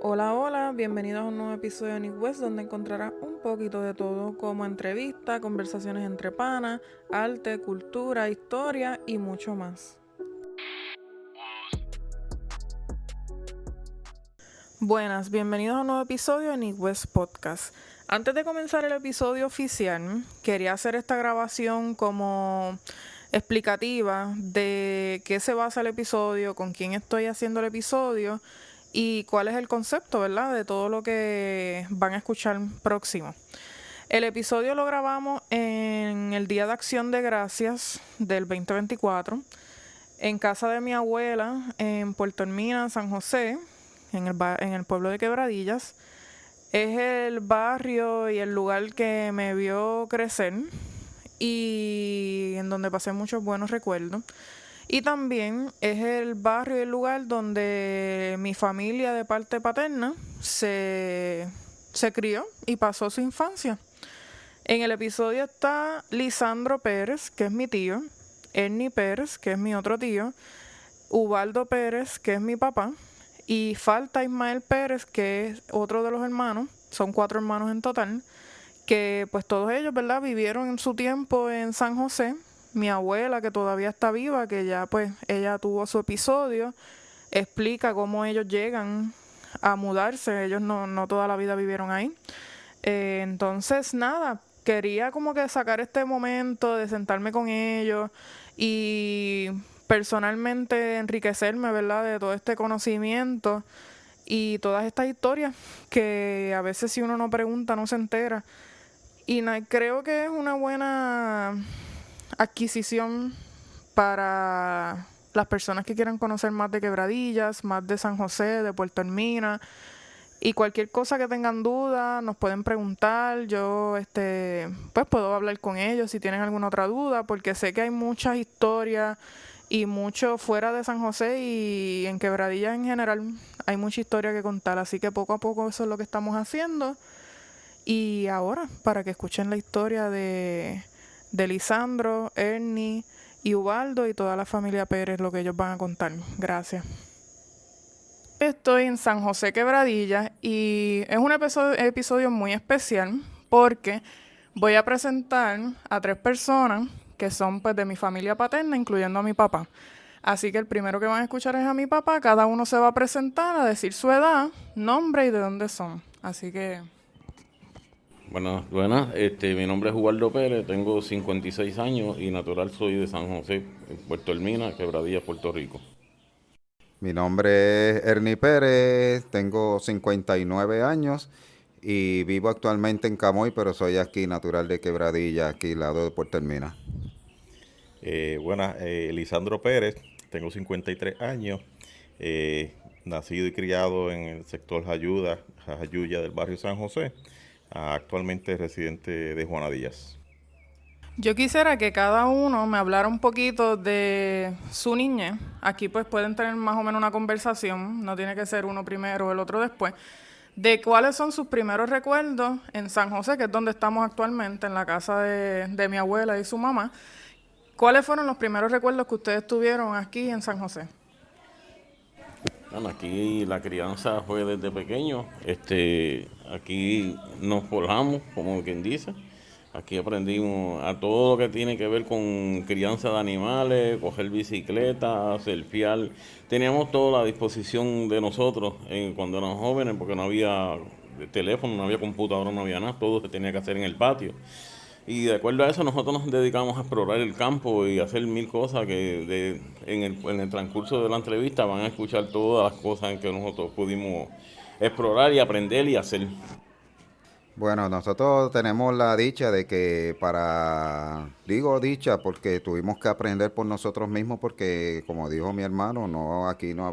Hola, hola, bienvenidos a un nuevo episodio de Nick West, donde encontrarás un poquito de todo, como entrevistas, conversaciones entre panas, arte, cultura, historia y mucho más. Buenas, bienvenidos a un nuevo episodio de Nick West Podcast. Antes de comenzar el episodio oficial, quería hacer esta grabación como explicativa de qué se basa el episodio, con quién estoy haciendo el episodio y cuál es el concepto, ¿verdad?, de todo lo que van a escuchar próximo. El episodio lo grabamos en el Día de Acción de Gracias del 2024, en casa de mi abuela, en Puerto Hermina, San José, en el pueblo de Quebradillas. Es el barrio y el lugar que me vio crecer y en donde pasé muchos buenos recuerdos. Y también es el barrio y el lugar donde mi familia de parte paterna se crió y pasó su infancia. En el episodio está Lisandro Pérez, que es mi tío, Ernie Pérez, que es mi otro tío, Ubaldo Pérez, que es mi papá, y falta Ismael Pérez, que es otro de los hermanos, son 4 hermanos en total, que pues todos ellos, ¿verdad?, vivieron en su tiempo en San José. Mi abuela, que todavía está viva, que ya pues ella tuvo su episodio, explica cómo ellos llegan a mudarse, ellos no toda la vida vivieron ahí. Entonces, nada, quería como que sacar este momento de sentarme con ellos y personalmente enriquecerme, ¿verdad?, de todo este conocimiento y todas estas historias que a veces si uno no pregunta no se entera. Y creo que es una buena adquisición para las personas que quieran conocer más de Quebradillas, más de San José, de Puerto Hermina. Y cualquier cosa que tengan duda, nos pueden preguntar. Yo, pues puedo hablar con ellos si tienen alguna otra duda, porque sé que hay muchas historias y mucho fuera de San José y en Quebradillas en general hay mucha historia que contar. Así que poco a poco eso es lo que estamos haciendo. Y ahora, para que escuchen la historia de Lisandro, Ernie y Ubaldo y toda la familia Pérez, lo que ellos van a contar. Gracias. Estoy en San José Quebradillas y es un episodio muy especial porque voy a presentar a 3 personas que son pues de mi familia paterna, incluyendo a mi papá. Así que el primero que van a escuchar es a mi papá. Cada uno se va a presentar, a decir su edad, nombre y de dónde son. Así que Buenas, buenas. Mi nombre es Ubaldo Pérez, tengo 56 años y natural soy de San José, en Puerto Hermina, Quebradillas, Puerto Rico. Mi nombre es Ernie Pérez, tengo 59 años y vivo actualmente en Camoy, pero soy aquí natural de Quebradilla, aquí al lado de Puerto Hermina. Lisandro Pérez, tengo 53 años, nacido y criado en el sector Jayuya del barrio San José, actualmente residente de Juana Díaz. yo quisiera que cada uno me hablara un poquito de su niñez. Aquí pues pueden tener más o menos una conversación, no tiene que ser uno primero o el otro después, de cuáles son sus primeros recuerdos en San José, que es donde estamos actualmente, en la casa de mi abuela y su mamá. ¿Cuáles fueron los primeros recuerdos que ustedes tuvieron aquí en San José? Bueno, aquí la crianza fue desde pequeño. Aquí nos forjamos, como quien dice. Aquí aprendimos a todo lo que tiene que ver con crianza de animales, coger bicicleta, surfear. Teníamos toda la disposición de nosotros cuando éramos jóvenes, porque no había teléfono, no había computadora, no había nada. Todo se tenía que hacer en el patio. Y de acuerdo a eso nosotros nos dedicamos a explorar el campo y hacer mil cosas en el transcurso de la entrevista van a escuchar todas las cosas en que nosotros pudimos explorar y aprender y hacer. Bueno, nosotros tenemos la dicha de que digo dicha porque tuvimos que aprender por nosotros mismos porque como dijo mi hermano, aquí no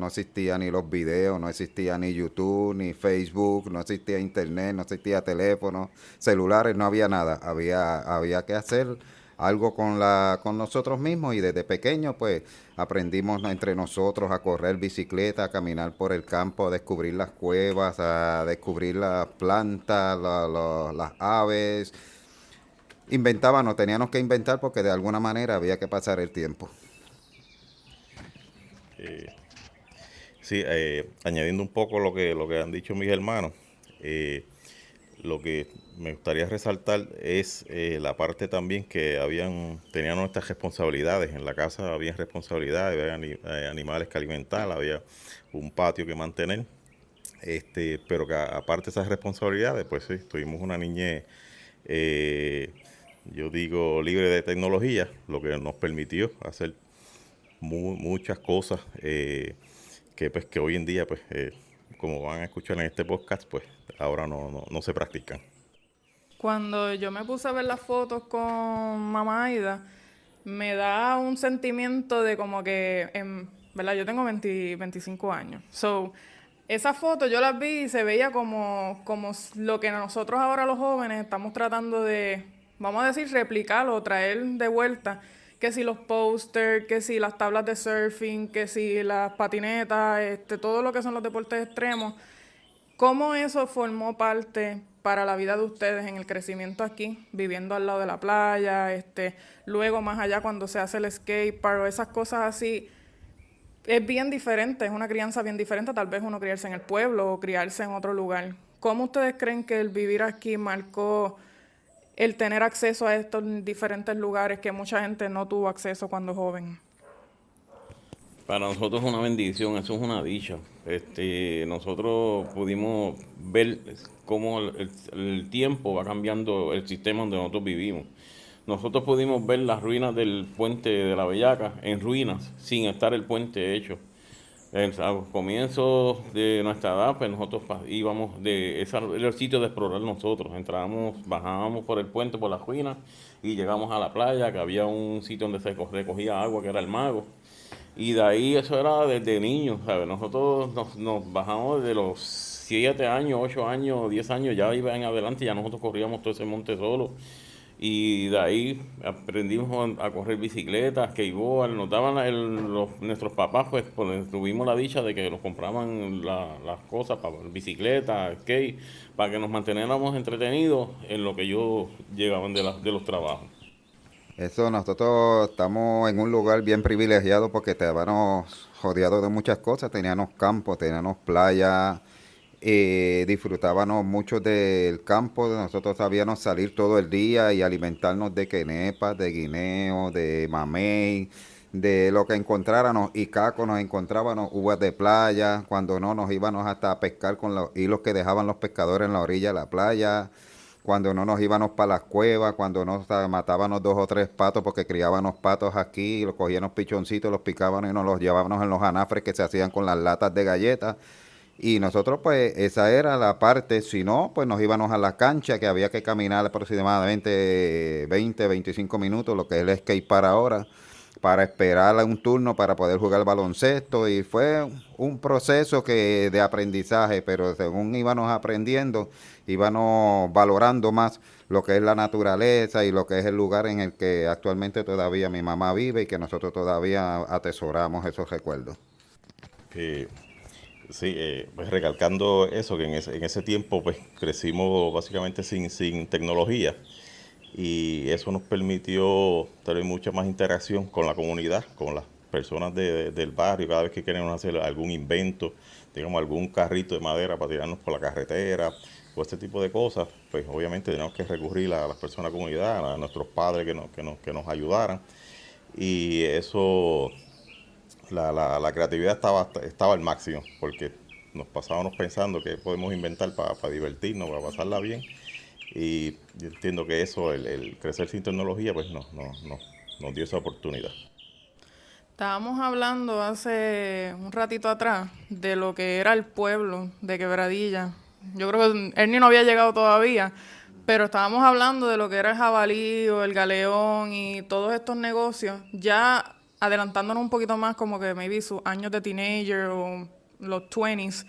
existía ni los videos, no existía ni YouTube, ni Facebook, no existía internet, no existía teléfono, celulares, no había nada. Había que hacer algo con nosotros mismos y desde pequeño pues aprendimos entre nosotros a correr bicicleta, a caminar por el campo, a descubrir las cuevas, a descubrir las plantas, las aves. Inventábamos, teníamos que inventar porque de alguna manera había que pasar el tiempo. Sí, añadiendo un poco lo que han dicho mis hermanos, lo que me gustaría resaltar es la parte también que tenían nuestras responsabilidades. En la casa había responsabilidades, había animales que alimentar, había un patio que mantener. Pero que aparte de esas responsabilidades, pues sí, tuvimos una niñez, eh, yo digo, libre de tecnología, lo que nos permitió hacer muchas cosas que hoy en día, pues, como van a escuchar en este podcast, pues ahora no se practican. Cuando yo me puse a ver las fotos con mamá Aida, me da un sentimiento de como que, ¿verdad? Yo tengo 25 años. So, esas fotos yo las vi y se veía como lo que nosotros ahora los jóvenes estamos tratando de, vamos a decir, replicar o traer de vuelta. Que si los posters, que si las tablas de surfing, que si las patinetas, todo lo que son los deportes extremos. ¿Cómo eso formó parte para la vida de ustedes en el crecimiento aquí, viviendo al lado de la playa, luego más allá cuando se hace el skate park o esas cosas así? Es bien diferente, es una crianza bien diferente, tal vez uno criarse en el pueblo o criarse en otro lugar. ¿Cómo ustedes creen que el vivir aquí marcó el tener acceso a estos diferentes lugares que mucha gente no tuvo acceso cuando joven? Para nosotros es una bendición, eso es una dicha. Nosotros pudimos ver cómo el tiempo va cambiando el sistema donde nosotros vivimos. Nosotros pudimos ver las ruinas del puente de la Bellaca en ruinas, sin estar el puente hecho. A los comienzos de nuestra edad, pues nosotros íbamos era el sitio de explorar nosotros. Entrábamos, bajábamos por el puente, por las ruinas, y llegamos a la playa, que había un sitio donde se recogía agua, que era el Mago. Y de ahí eso era desde niños, ¿sabes? Nosotros nos bajamos de los 7 años, 8 años, 10 años, ya iba en adelante, ya nosotros corríamos todo ese monte solo. Y de ahí aprendimos a correr bicicleta, skateboard, nos daban nuestros papás, pues tuvimos la dicha de que nos compraban las cosas para bicicleta, skate, para que nos manteniéramos entretenidos en lo que ellos llegaban de los trabajos. Eso, nosotros estamos en un lugar bien privilegiado porque estábamos rodeados de muchas cosas. Teníamos campos, teníamos playa, disfrutábamos mucho del campo. Nosotros sabíamos salir todo el día y alimentarnos de quenepas, de guineo, de mamey, de lo que encontráramos. Y caco nos encontrábamos, uvas de playa. Cuando no, nos íbamos hasta a pescar con los hilos que dejaban los pescadores en la orilla de la playa. Cuando no nos íbamos para las cuevas, cuando nos matábamos 2 o 3 patos porque criábamos patos aquí, los cogíamos pichoncitos, los picábamos y nos los llevábamos en los anafres que se hacían con las latas de galletas. Y nosotros pues esa era la parte, si no, pues nos íbamos a la cancha que había que caminar aproximadamente 20, 25 minutos, lo que es el skate para ahora, para esperar a un turno para poder jugar baloncesto y fue un proceso de aprendizaje, pero según íbamos aprendiendo, íbamos valorando más lo que es la naturaleza y lo que es el lugar en el que actualmente todavía mi mamá vive y que nosotros todavía atesoramos esos recuerdos. Que sí, pues recalcando eso, que en ese tiempo pues crecimos básicamente sin tecnología y eso nos permitió tener mucha más interacción con la comunidad, con las personas del barrio, cada vez que queremos hacer algún invento, digamos algún carrito de madera para tirarnos por la carretera o este tipo de cosas, pues obviamente tenemos que recurrir a las personas de la comunidad, a nuestros padres que nos ayudaran y eso la creatividad estaba al máximo, porque nos pasábamos pensando que podemos inventar para divertirnos, para pasarla bien. Y yo entiendo que eso, el crecer sin tecnología, pues nos dio esa oportunidad. Estábamos hablando hace un ratito atrás de lo que era el pueblo de Quebradilla. Yo creo que Ernie no había llegado todavía, pero estábamos hablando de lo que era el jabalí o el galeón y todos estos negocios, ya adelantándonos un poquito más como que maybe sus años de teenager o los 20s.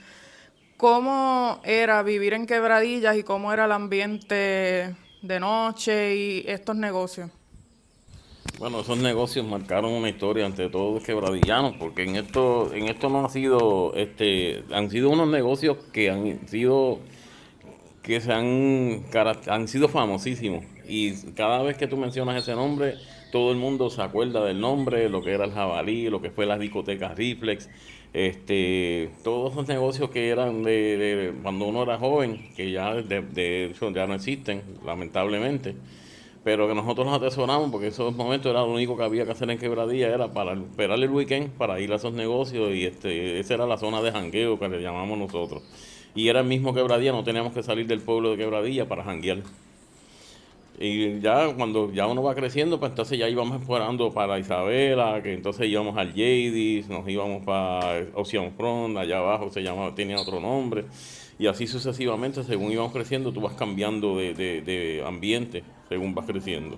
¿Cómo era vivir en Quebradillas y cómo era el ambiente de noche y estos negocios? Bueno, esos negocios marcaron una historia ante todos los quebradillanos, porque en esto no ha sido, han sido unos negocios que han sido famosísimos. Y cada vez que tú mencionas ese nombre, todo el mundo se acuerda del nombre, lo que era el jabalí, lo que fue las discotecas Reflex. Todos esos negocios que eran de cuando uno era joven, que ya de hecho ya no existen, lamentablemente, pero que nosotros nos atesoramos porque esos momentos era lo único que había que hacer en Quebradilla, era para esperar el weekend para ir a esos negocios y esa era la zona de jangueo que le llamamos nosotros. Y era el mismo Quebradilla, no teníamos que salir del pueblo de Quebradilla para janguear. Y ya cuando ya uno va creciendo, pues entonces ya íbamos explorando para Isabela, que entonces íbamos al Jadis, nos íbamos para Ocean Front, allá abajo tenía otro nombre, y así sucesivamente, según íbamos creciendo, tú vas cambiando de ambiente, según vas creciendo.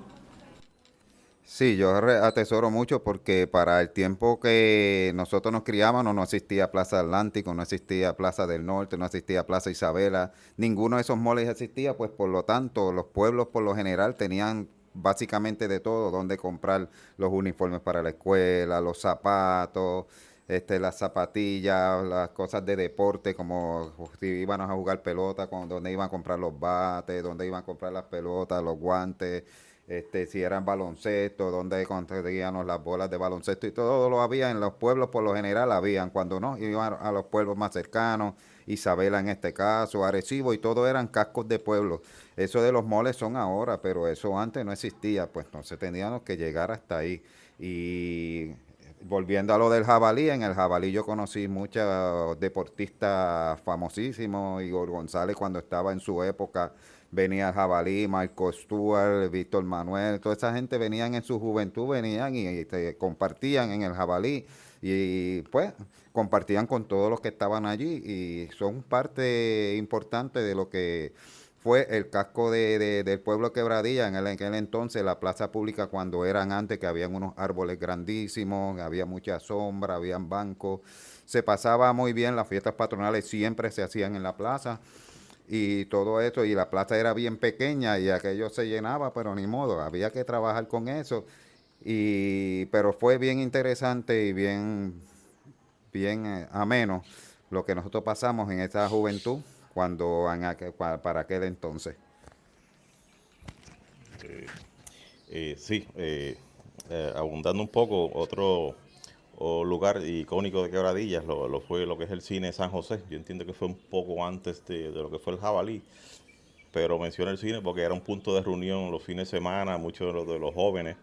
Sí, yo atesoro mucho porque para el tiempo que nosotros nos criábamos no existía Plaza Atlántico, no existía Plaza del Norte, no existía Plaza Isabela, ninguno de esos moles existía, pues por lo tanto los pueblos por lo general tenían básicamente de todo, donde comprar los uniformes para la escuela, los zapatos, las zapatillas, las cosas de deporte, como si iban a jugar pelota, donde iban a comprar los bates, donde iban a comprar las pelotas, los guantes, si eran baloncesto, donde conseguíamos las bolas de baloncesto y todo lo había en los pueblos, por lo general habían, cuando no, iban a los pueblos más cercanos, Isabela en este caso, Arecibo, y todo eran cascos de pueblos. Eso de los moles son ahora, pero eso antes no existía, pues entonces teníamos que llegar hasta ahí. Y volviendo a lo del jabalí, en el jabalí yo conocí muchos deportistas famosísimos, Igor González cuando estaba en su época, venía el jabalí, Marco Stuart, Víctor Manuel, toda esa gente venían en su juventud, venían y compartían en el jabalí y pues compartían con todos los que estaban allí y son parte importante de lo que fue el casco del pueblo Quebradilla en aquel entonces, la plaza pública cuando eran antes, que habían unos árboles grandísimos, había mucha sombra, habían bancos, se pasaba muy bien, las fiestas patronales siempre se hacían en la plaza y todo eso, y la plaza era bien pequeña y aquello se llenaba, pero ni modo, había que trabajar con eso, pero fue bien interesante y bien ameno lo que nosotros pasamos en esa juventud para aquel entonces. Sí, abundando un poco, otro lugar icónico de Quebradillas lo fue lo que es el cine San José. Yo entiendo que fue un poco antes de lo que fue el Jabalí, pero menciono el cine porque era un punto de reunión los fines de semana. Muchos de los jóvenes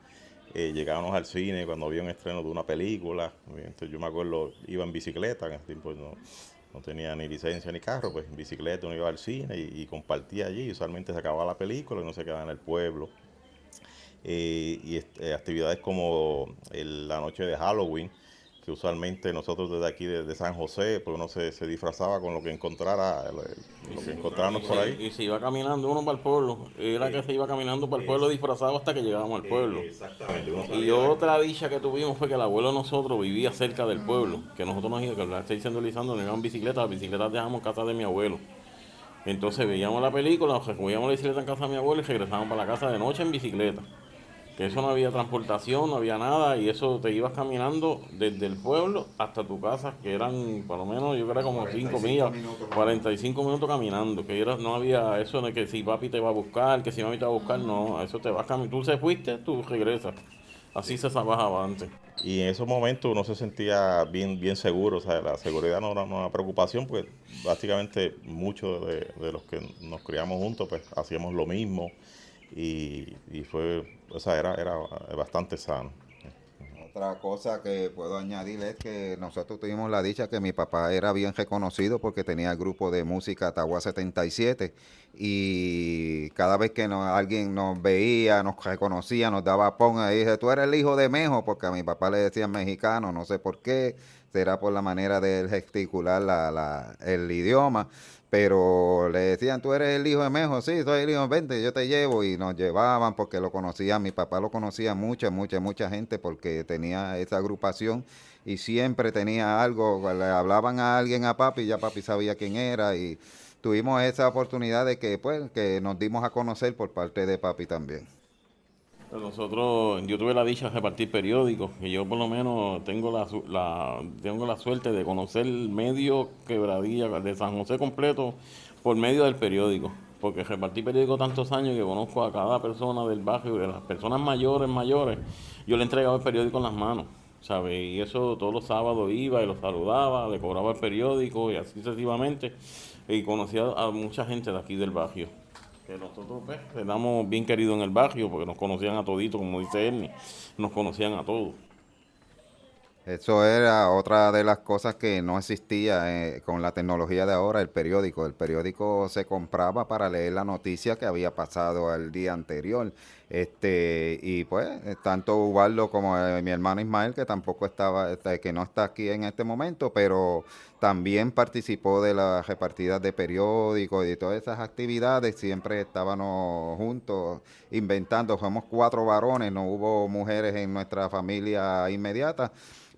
llegábamos al cine cuando había un estreno de una película. Entonces yo me acuerdo, iba en bicicleta, en ese tiempo no tenía ni licencia ni carro, pues en bicicleta uno iba al cine y compartía allí. Usualmente se acababa la película y uno se quedaba en el pueblo. Actividades como la noche de Halloween, que usualmente nosotros desde aquí, desde San José, pues uno se disfrazaba con lo que encontrara, lo que encontráramos por ahí. Y se iba caminando uno para el pueblo, era que se iba caminando para el pueblo disfrazado hasta que llegábamos al pueblo. Exactamente. Y otra dicha que tuvimos fue que el abuelo de nosotros vivía cerca del pueblo, que nosotros nos íbamos, que la estoy diciendo Lisandro, nos íbamos en bicicleta, las bicicletas dejamos en casa de mi abuelo. Entonces veíamos la película, recogíamos la bicicleta en casa de mi abuelo y regresábamos para la casa de noche en bicicleta. Que eso no había transportación, no había nada, y eso te ibas caminando desde el pueblo hasta tu casa, que eran por lo menos, yo creo como 5 millas, 45 minutos caminando, que no había eso de que si papi te va a buscar, que si mami te va a buscar, no, eso te vas caminando, tú se fuiste, tú regresas, así se trabajaba antes. Y en esos momentos uno se sentía bien seguro, o sea, la seguridad no era una preocupación, porque básicamente muchos de los que nos criamos juntos, pues hacíamos lo mismo y fue, o sea, era bastante sano. Otra cosa que puedo añadir es que nosotros tuvimos la dicha que mi papá era bien reconocido porque tenía el grupo de música Tagua 77 y cada vez que alguien nos veía, nos reconocía, nos daba pon y dice, tú eres el hijo de Mejo, porque a mi papá le decían mexicano, no sé por qué, será por la manera de él gesticular el idioma. Pero le decían, tú eres el hijo de Mejo, sí, soy el hijo, vente, yo te llevo. Y nos llevaban porque lo conocían, mi papá lo conocía mucha gente porque tenía esa agrupación y siempre tenía algo, le hablaban a alguien a papi y ya papi sabía quién era y tuvimos esa oportunidad de que, pues, que nos dimos a conocer por parte de papi también. Yo tuve la dicha de repartir periódicos, y yo por lo menos tengo tengo la suerte de conocer el medio Quebradilla de San José completo por medio del periódico, porque repartí periódicos tantos años que conozco a cada persona del barrio, de las personas mayores, yo le he entregado el periódico en las manos. ¿sabes? Y eso todos los sábados iba y los saludaba, le cobraba el periódico y así sucesivamente. Y conocía a mucha gente de aquí del barrio. Que nosotros pues, éramos bien queridos en el barrio porque nos conocían a toditos, como dice Ernie, nos conocían a todos. Eso era otra de las cosas que no existía con la tecnología de ahora, el periódico. El periódico se compraba para leer la noticia que había pasado el día anterior. Y pues, tanto Ubaldo como mi hermano Ismael, que tampoco estaba, que no está aquí en este momento, pero también participó de las repartidas de periódicos y de todas esas actividades. Siempre estábamos juntos inventando. Fuimos 4 varones, no hubo mujeres en nuestra familia inmediata,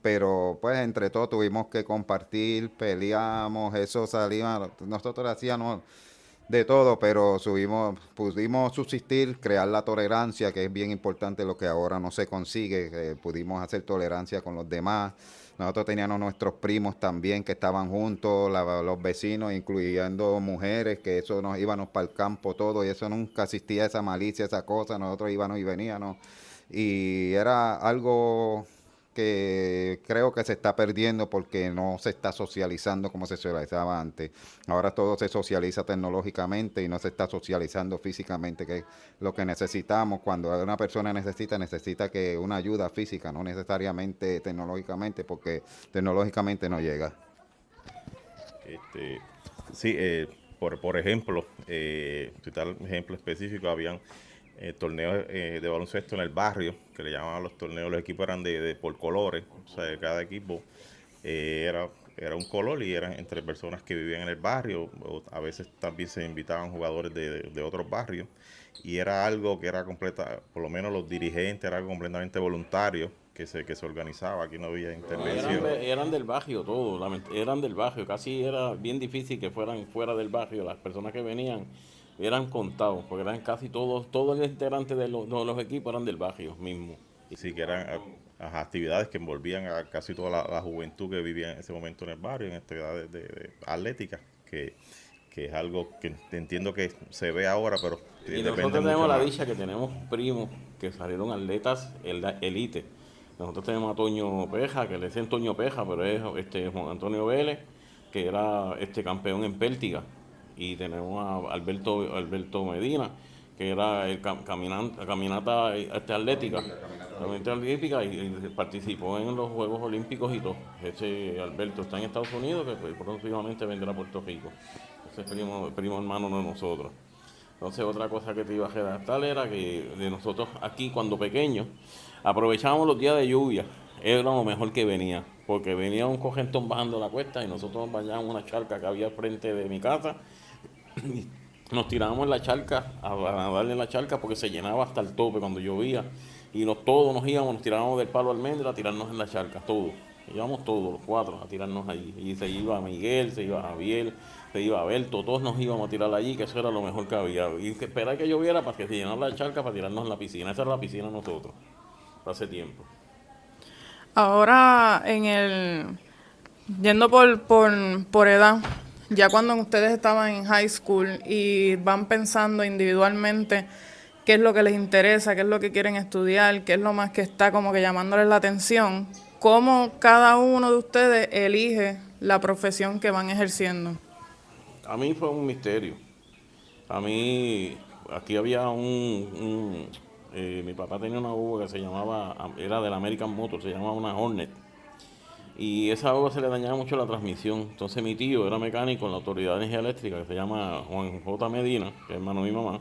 pero pues entre todos tuvimos que compartir, peleamos, eso salía, nosotros hacíamos de todo, pero pudimos subsistir, crear la tolerancia, que es bien importante, lo que ahora no se consigue, que pudimos hacer tolerancia con los demás. Nosotros teníamos nuestros primos también que estaban juntos, los vecinos, incluyendo mujeres, que eso nos íbamos para el campo todo, y eso nunca existía esa malicia, esa cosa, nosotros íbamos y veníamos. Y era algo que creo que se está perdiendo porque no se está socializando como se socializaba antes. Ahora todo se socializa tecnológicamente y no se está socializando físicamente, que es lo que necesitamos. Cuando una persona necesita que una ayuda física, no necesariamente tecnológicamente, porque tecnológicamente no llega. Sí, por ejemplo, citar un ejemplo específico, habían torneos de baloncesto en el barrio, que le llamaban los torneos, los equipos eran por colores, o sea, cada equipo era un color y eran entre personas que vivían en el barrio, o a veces también se invitaban jugadores de otros barrios, y era algo que era por lo menos los dirigentes, era algo completamente voluntario, que se organizaba, aquí no había intervención. Eran del barrio todos, eran del barrio, casi era bien difícil que fueran fuera del barrio, las personas que venían eran contados, porque eran casi todos los integrantes de los equipos eran del barrio mismo. Sí, que eran actividades que envolvían a casi toda la juventud que vivía en ese momento en el barrio, en actividades de atléticas, que es algo que entiendo que se ve ahora, pero Y depende nosotros mucho tenemos la más. dicha que tenemos primos que salieron atletas elite. Nosotros tenemos a Toño Peja, que le dicen Toño Peja, pero es Juan Antonio Vélez, que era campeón en Pértiga. Y tenemos a Alberto Medina, que era caminata atlética, y participó en los Juegos Olímpicos y todo. Ese Alberto está en Estados Unidos, que próximamente vendrá a Puerto Rico. Ese es primo hermano de nosotros. Entonces otra cosa que te iba a redactar era que de nosotros aquí cuando pequeños aprovechábamos los días de lluvia, era lo mejor que venía, porque venía un cogentón bajando la cuesta y nosotros nos bañábamos una charca que había al frente de mi casa y nos tirábamos en la charca, a darle en la charca porque se llenaba hasta el tope cuando llovía y todos nos tirábamos del palo almendra a tirarnos en la charca, todos. Íbamos todos, los 4, a tirarnos allí. Y se iba Miguel, se iba Javier, se iba Berto, todos nos íbamos a tirar allí, que eso era lo mejor que había. Y que esperar que lloviera para que se llenara la charca para tirarnos en la piscina. Esa era la piscina de nosotros, hace tiempo. Ahora, yendo por edad, ya cuando ustedes estaban en high school y van pensando individualmente qué es lo que les interesa, qué es lo que quieren estudiar, qué es lo más que está como que llamándoles la atención, ¿cómo cada uno de ustedes elige la profesión que van ejerciendo? A mí fue un misterio. A mí, aquí había mi papá tenía una uva que se llamaba, era del American Motor, se llamaba una Hornet. Y esa uva se le dañaba mucho la transmisión. Entonces mi tío era mecánico en la Autoridad de Energía Eléctrica, que se llama Juan J. Medina, que es hermano de mi mamá.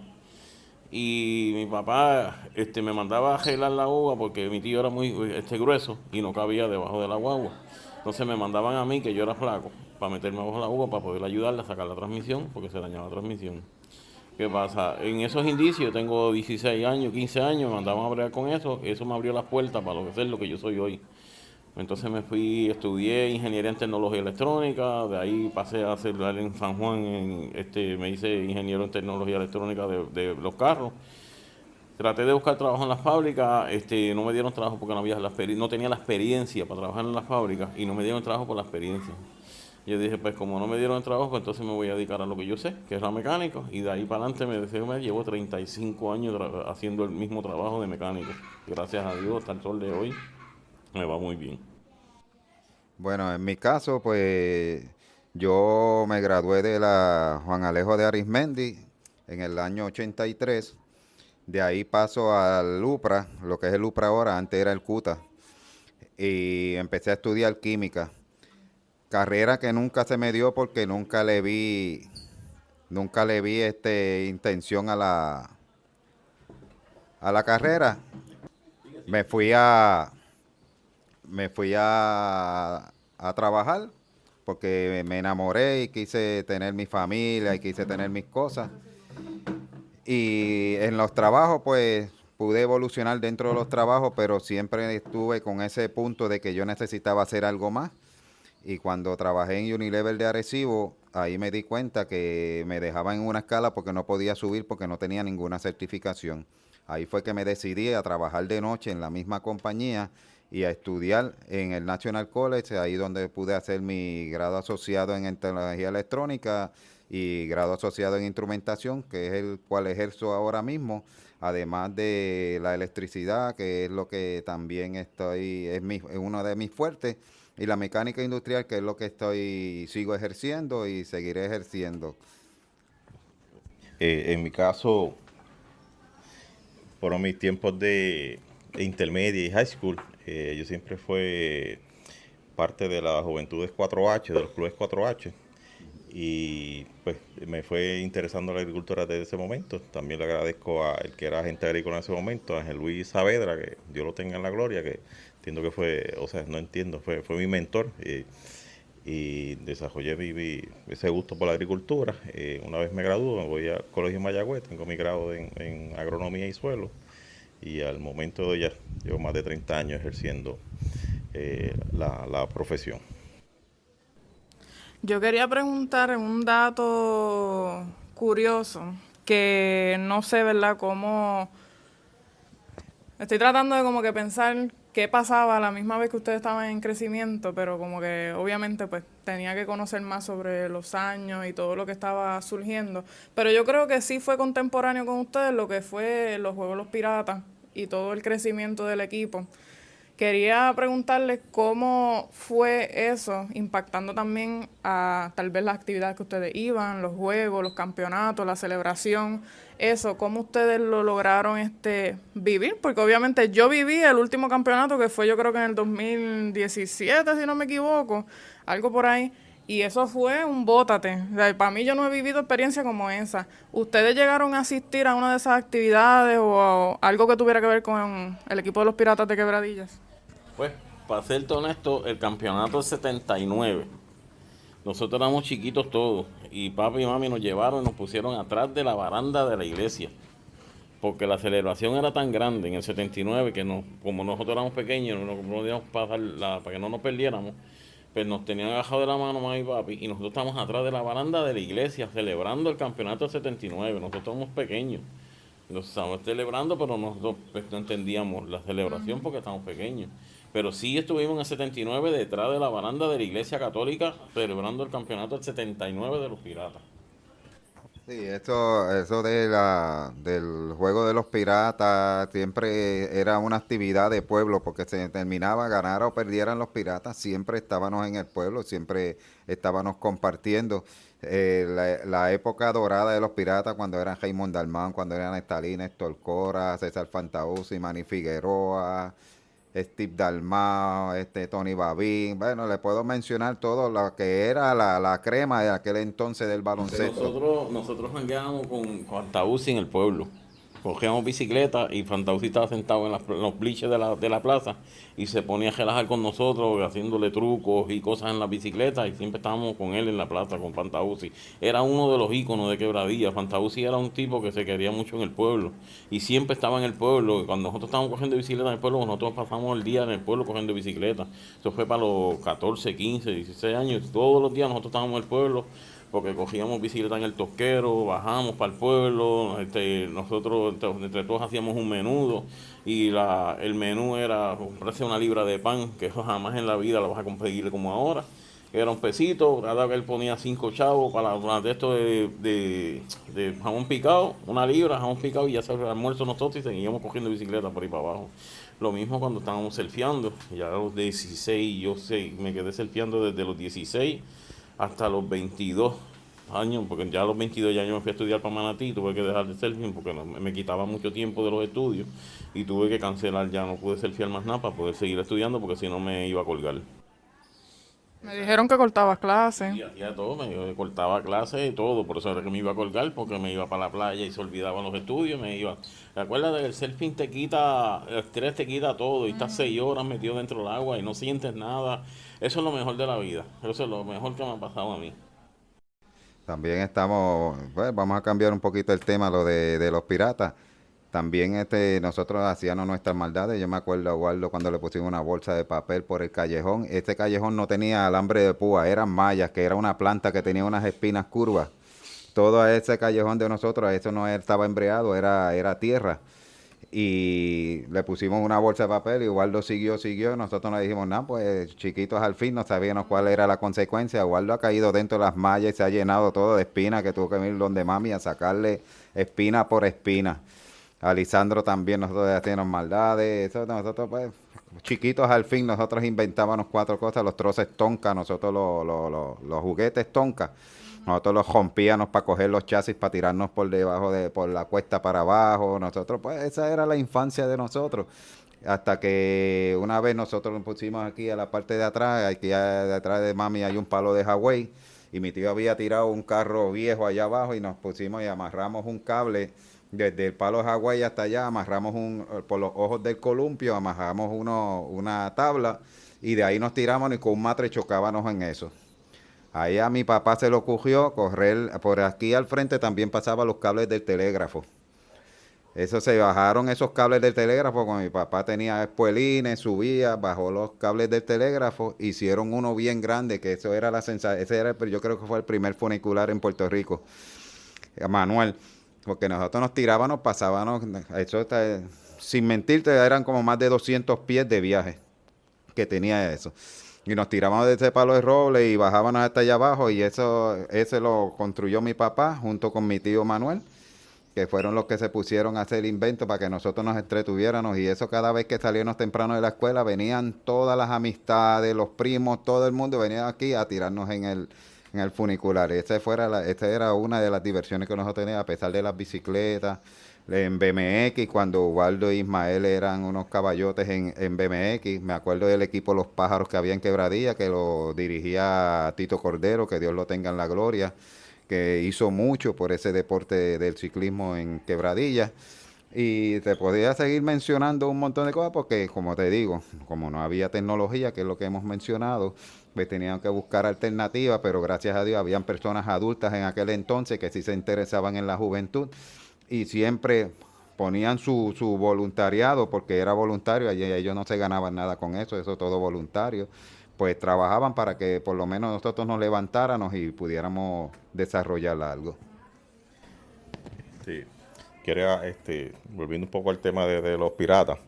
Y mi papá me mandaba a arreglar la uva porque mi tío era muy grueso y no cabía debajo de la guagua. Entonces me mandaban a mí, que yo era flaco, para meterme bajo la uva para poder ayudarle a sacar la transmisión, porque se dañaba la transmisión. ¿Qué pasa? En esos indicios, tengo 16 años, 15 años, me mandaban a bregar con eso me abrió las puertas para ser lo que yo soy hoy. Entonces estudié ingeniería en tecnología electrónica, de ahí pasé a hacer en San Juan, me hice ingeniero en tecnología electrónica de los carros. Traté de buscar trabajo en las fábricas, no me dieron trabajo porque no tenía la experiencia para trabajar en las fábricas y no me dieron trabajo por la experiencia. Yo dije, pues como no me dieron el trabajo, pues entonces me voy a dedicar a lo que yo sé, que es la mecánica, y de ahí para adelante llevo 35 años haciendo el mismo trabajo de mecánico. Gracias a Dios, hasta el sol de hoy. Me va muy bien. Bueno, en mi caso, pues yo me gradué de la Juan Alejo de Arizmendi en el año 83. De ahí paso al UPRA, lo que es el UPRA ahora, antes era el CUTA, y empecé a estudiar química. Carrera que nunca se me dio porque nunca le vi intención a la carrera. Me fui a, me fui a trabajar porque me enamoré y quise tener mi familia y quise tener mis cosas. Y en los trabajos, pues pude evolucionar dentro de los trabajos, pero siempre estuve con ese punto de que yo necesitaba hacer algo más. Y cuando trabajé en Unilever de Arecibo, ahí me di cuenta que me dejaban en una escala porque no podía subir porque no tenía ninguna certificación. Ahí fue que me decidí a trabajar de noche en la misma compañía y a estudiar en el National College, ahí donde pude hacer mi grado asociado en tecnología electrónica y grado asociado en instrumentación, que es el cual ejerzo ahora mismo, además de la electricidad, que es lo que también es uno de mis fuertes, y la mecánica industrial, que es lo que sigo ejerciendo y seguiré ejerciendo. En mi caso, por mis tiempos de intermedia y high school, yo siempre fui parte de las juventudes 4H, de los clubes 4H, y pues me fue interesando la agricultura desde ese momento. También le agradezco a el que era agente agrícola en ese momento, a Ángel Luis Saavedra, que Dios lo tenga en la gloria, que entiendo que fue, o sea, no entiendo, fue mi mentor. Y desarrollé ese gusto por la agricultura. Una vez me graduó, me voy al Colegio Mayagüez, tengo mi grado en agronomía y suelo, y al momento de ya llevo más de 30 años ejerciendo la profesión. Yo quería preguntar un dato curioso que no sé, ¿verdad? Cómo estoy tratando de como que pensar qué pasaba a la misma vez que ustedes estaban en crecimiento, pero como que obviamente pues tenía que conocer más sobre los años y todo lo que estaba surgiendo. Pero yo creo que sí fue contemporáneo con ustedes lo que fue los Juegos Los Piratas y todo el crecimiento del equipo. Quería preguntarles cómo fue eso, impactando también a tal vez las actividades que ustedes iban, los juegos, los campeonatos, la celebración, eso, cómo ustedes lo lograron vivir, porque obviamente yo viví el último campeonato que fue yo creo que en el 2017, si no me equivoco, algo por ahí, y eso fue un bótate. O sea, para mí yo no he vivido experiencia como esa. ¿Ustedes llegaron a asistir a una de esas actividades o a algo que tuviera que ver con el equipo de los Piratas de Quebradillas? Pues, para serte honesto, el campeonato del 79, nosotros éramos chiquitos todos, y papi y mami nos llevaron y nos pusieron atrás de la baranda de la iglesia, porque la celebración era tan grande en el 79 que como nosotros éramos pequeños, no podíamos pasar para que no nos perdiéramos, pues nos tenían agarrado de la mano mami y papi, y nosotros estábamos atrás de la baranda de la iglesia celebrando el campeonato del 79, nosotros éramos pequeños. Nos estábamos celebrando, pero nosotros pues, no entendíamos la celebración porque estábamos pequeños. Pero sí estuvimos en el 79 detrás de la baranda de la Iglesia Católica celebrando el campeonato del 79 de los Piratas. Sí, eso del juego de los piratas siempre era una actividad de pueblo porque se terminaba, ganara o perdieran los piratas, siempre estábamos en el pueblo, siempre estábamos compartiendo. La época dorada de los piratas cuando eran Raymond Dalmán, cuando eran Estalín, Héctor Cora, César Fantauzzi, Manny Figueroa, Steve Dalmao, Tony Babín, bueno, le puedo mencionar todo lo que era la crema de aquel entonces del baloncesto. Nosotros jangueábamos con Fantauci en el pueblo. Cogíamos bicicleta y Fantauci estaba sentado en los bleachers de la plaza y se ponía a relajar con nosotros haciéndole trucos y cosas en la bicicleta y siempre estábamos con él en la plaza con Fantauci. Era uno de los íconos de Quebradilla. Fantauci era un tipo que se quería mucho en el pueblo y siempre estaba en el pueblo. Cuando nosotros estábamos cogiendo bicicleta en el pueblo, nosotros pasamos el día en el pueblo cogiendo bicicleta. Eso fue para los 14, 15, 16 años. Todos los días nosotros estábamos en el pueblo porque cogíamos bicicleta en el tosquero, bajamos para el pueblo, nosotros entre todos hacíamos un menudo y el menú era comprarse una libra de pan, que eso jamás en la vida lo vas a conseguir como ahora, era un pesito, cada vez él ponía 5 chavos para de esto de jamón picado, 1 libra, jamón picado, y ya se el almuerzo nosotros y seguíamos cogiendo bicicleta por ahí para abajo. Lo mismo cuando estábamos surfeando, ya a los 16, me quedé surfeando desde los 16 hasta los 22 años, porque ya a los 22 ya yo me fui a estudiar para Manatí, tuve que dejar de surfing porque me quitaba mucho tiempo de los estudios y tuve que cancelar, ya no pude surfear más nada para poder seguir estudiando porque si no me iba a colgar. Me dijeron que cortabas clases. Y hacía todo, me cortaba clases y todo, por eso era que me iba a colgar, porque me iba para la playa y se olvidaban los estudios, me iba. Recuerda que el surfing te quita, el estrés te quita todo, y estás 6 horas metido dentro del agua y no sientes nada. Eso es lo mejor de la vida, eso es lo mejor que me ha pasado a mí. También estamos, pues vamos a cambiar un poquito el tema, lo de los piratas. También nosotros hacíamos nuestras maldades. Yo me acuerdo a Waldo cuando le pusimos una bolsa de papel por el callejón. Este callejón no tenía alambre de púa, eran mallas, que era una planta que tenía unas espinas curvas. Todo ese callejón de nosotros, eso no estaba embreado, era tierra. Y le pusimos una bolsa de papel y Waldo siguió. Nosotros no le dijimos nada, pues chiquitos al fin, no sabíamos cuál era la consecuencia. Waldo ha caído dentro de las mallas y se ha llenado todo de espinas, que tuvo que venir donde mami a sacarle espina por espina. A Lisandro también nosotros hacíamos maldades, eso nosotros pues chiquitos al fin, nosotros inventábamos 4 cosas, los troces tonka, nosotros los juguetes tonka, nosotros los rompíamos para coger los chasis, para tirarnos por debajo por la cuesta para abajo, nosotros pues esa era la infancia de nosotros. Hasta que una vez nosotros nos pusimos aquí a la parte de atrás, aquí detrás de mami hay un palo de Hawái, y mi tío había tirado un carro viejo allá abajo y nos pusimos y amarramos un cable desde el palo de Hawái hasta allá, amarramos por los ojos del columpio, amarramos una tabla y de ahí nos tiramos y con un matre chocábamos en eso. Ahí a mi papá se le ocurrió correr, por aquí al frente también pasaban los cables del telégrafo. Eso se bajaron esos cables del telégrafo, cuando mi papá tenía espuelines, subía, bajó los cables del telégrafo, hicieron uno bien grande, que eso era la sensación, yo creo que fue el primer funicular en Puerto Rico, manual. Porque nosotros nos tirábamos, pasábamos, sin mentirte, eran como más de 200 pies de viaje que tenía eso. Y nos tirábamos de ese palo de roble y bajábamos hasta allá abajo y ese lo construyó mi papá junto con mi tío Manuel, que fueron los que se pusieron a hacer el invento para que nosotros nos entretuviéramos. Y eso cada vez que salíamos temprano de la escuela venían todas las amistades, los primos, todo el mundo venía aquí a tirarnos en el funicular. Esa era una de las diversiones que nosotros teníamos, a pesar de las bicicletas, en BMX, cuando Waldo e Ismael eran unos caballotes en BMX. Me acuerdo del equipo Los Pájaros que había en Quebradilla, que lo dirigía Tito Cordero, que Dios lo tenga en la gloria, que hizo mucho por ese deporte del ciclismo en Quebradilla. Y te podría seguir mencionando un montón de cosas porque, como te digo, como no había tecnología, que es lo que hemos mencionado, pues tenían que buscar alternativas, pero gracias a Dios habían personas adultas en aquel entonces que sí se interesaban en la juventud y siempre ponían su voluntariado, porque era voluntario, ellos no se ganaban nada con eso todo voluntario, pues trabajaban para que por lo menos nosotros nos levantáramos y pudiéramos desarrollar algo. Sí. Quería, volviendo un poco al tema de los piratas,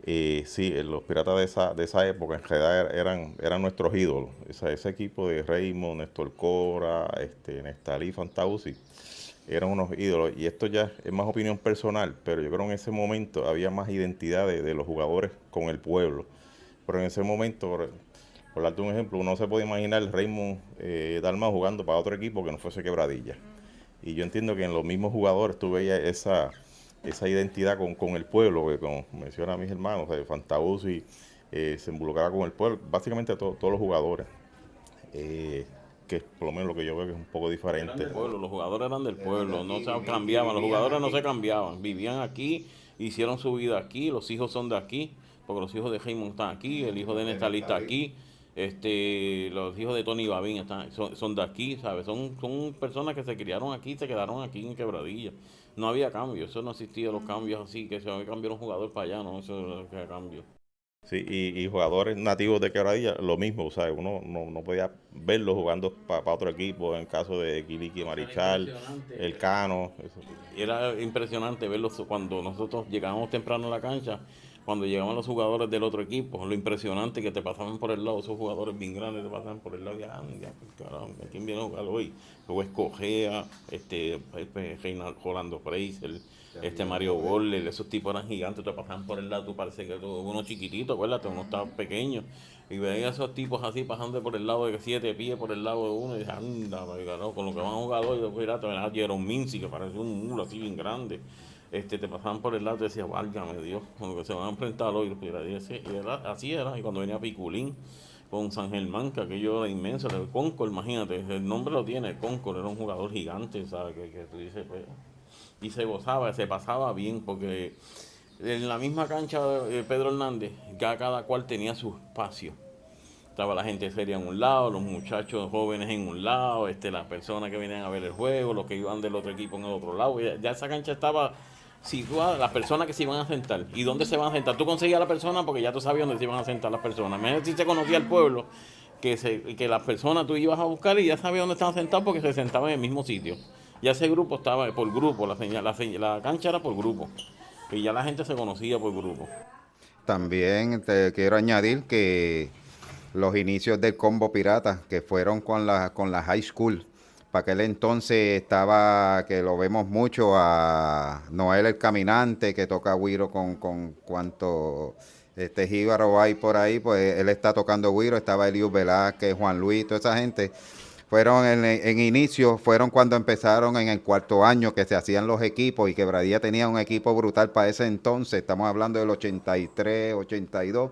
sí, los piratas de esa época en realidad eran nuestros ídolos. Ese equipo de Raymond, Néstor Cora, Nestalí, Fantauci, eran unos ídolos. Y esto ya es más opinión personal, pero yo creo que en ese momento había más identidad de los jugadores con el pueblo. Pero en ese momento, por darte un ejemplo, uno se puede imaginar Raymond Dalmau jugando para otro equipo que no fuese Quebradilla. Y yo entiendo que en los mismos jugadores tú veías esa identidad con el pueblo, que como mencionan mis hermanos, Fantauci se involucraba con el pueblo, básicamente todos los jugadores, que es por lo menos lo que yo veo que es un poco diferente. Eran del pueblo, los jugadores eran del pueblo, no se cambiaban, los jugadores no se cambiaban, vivían aquí, hicieron su vida aquí, los hijos son de aquí, porque los hijos de Raymond están aquí, el hijo de Nestalí está aquí. Los hijos de Tony Babín son de aquí, ¿sabes? Son personas que se criaron aquí, se quedaron aquí en Quebradilla. No había cambio, eso no existía, los cambios así, que se había cambiado un jugador para allá, no, eso es lo que cambio. Sí, y jugadores nativos de Quebradilla, lo mismo, ¿sabes? Uno no podía verlos jugando para otro equipo, en el caso de Quiliqui Marichal, el Cano. Eso. Era impresionante verlos cuando nosotros llegábamos temprano a la cancha. cuando llegaban los jugadores del otro equipo, lo impresionante que te pasaban por el lado, esos jugadores bien grandes te pasaban por el lado y ya, carajo, ¿quién viene a jugar hoy? Luego Escogea, Rolando Fraser, Mario Borler, esos tipos eran gigantes, te pasaban por el lado, tú parece que uno chiquitito, acuérdate, uno estaba pequeño, y veía esos tipos así pasando por el lado de 7 pies, por el lado de uno, y dices, anda, carajo, con lo que van a jugar hoy, fíjate, ven a Jerome Mincy, que parece un mulo así bien grande. Te pasaban por el lado y te decía, válgame Dios, con lo que se van a enfrentar hoy. Así era, y cuando venía Piculín con San Germán, que aquello era inmenso, el Concord, imagínate, el nombre lo tiene, el Concord, era un jugador gigante, ¿sabes? Que tú dices, pues, y se gozaba, se pasaba bien, porque en la misma cancha de Pedro Hernández, ya cada cual tenía su espacio. Estaba la gente seria en un lado, los muchachos jóvenes en un lado, las personas que venían a ver el juego, los que iban del otro equipo en el otro lado. Ya esa cancha estaba situada, las personas que se iban a sentar. ¿Y dónde se van a sentar? Tú conseguías a la persona porque ya tú sabías dónde se iban a sentar las personas. Imagínate si se conocía el pueblo, que las personas tú ibas a buscar y ya sabías dónde estaban sentados porque se sentaban en el mismo sitio. Ya ese grupo estaba por grupo, la cancha era por grupo. Y ya la gente se conocía por grupo. También te quiero añadir que los inicios del Combo Pirata, que fueron con la high school. Para aquel entonces estaba, que lo vemos mucho, a Noel el Caminante, que toca güiro con cuanto jíbaro hay por ahí, pues él está tocando güiro, estaba Eliud Velázquez, Juan Luis, toda esa gente. Fueron en inicio, fueron cuando empezaron en el cuarto año que se hacían los equipos y Quebradilla tenía un equipo brutal para ese entonces, estamos hablando del 83, 82.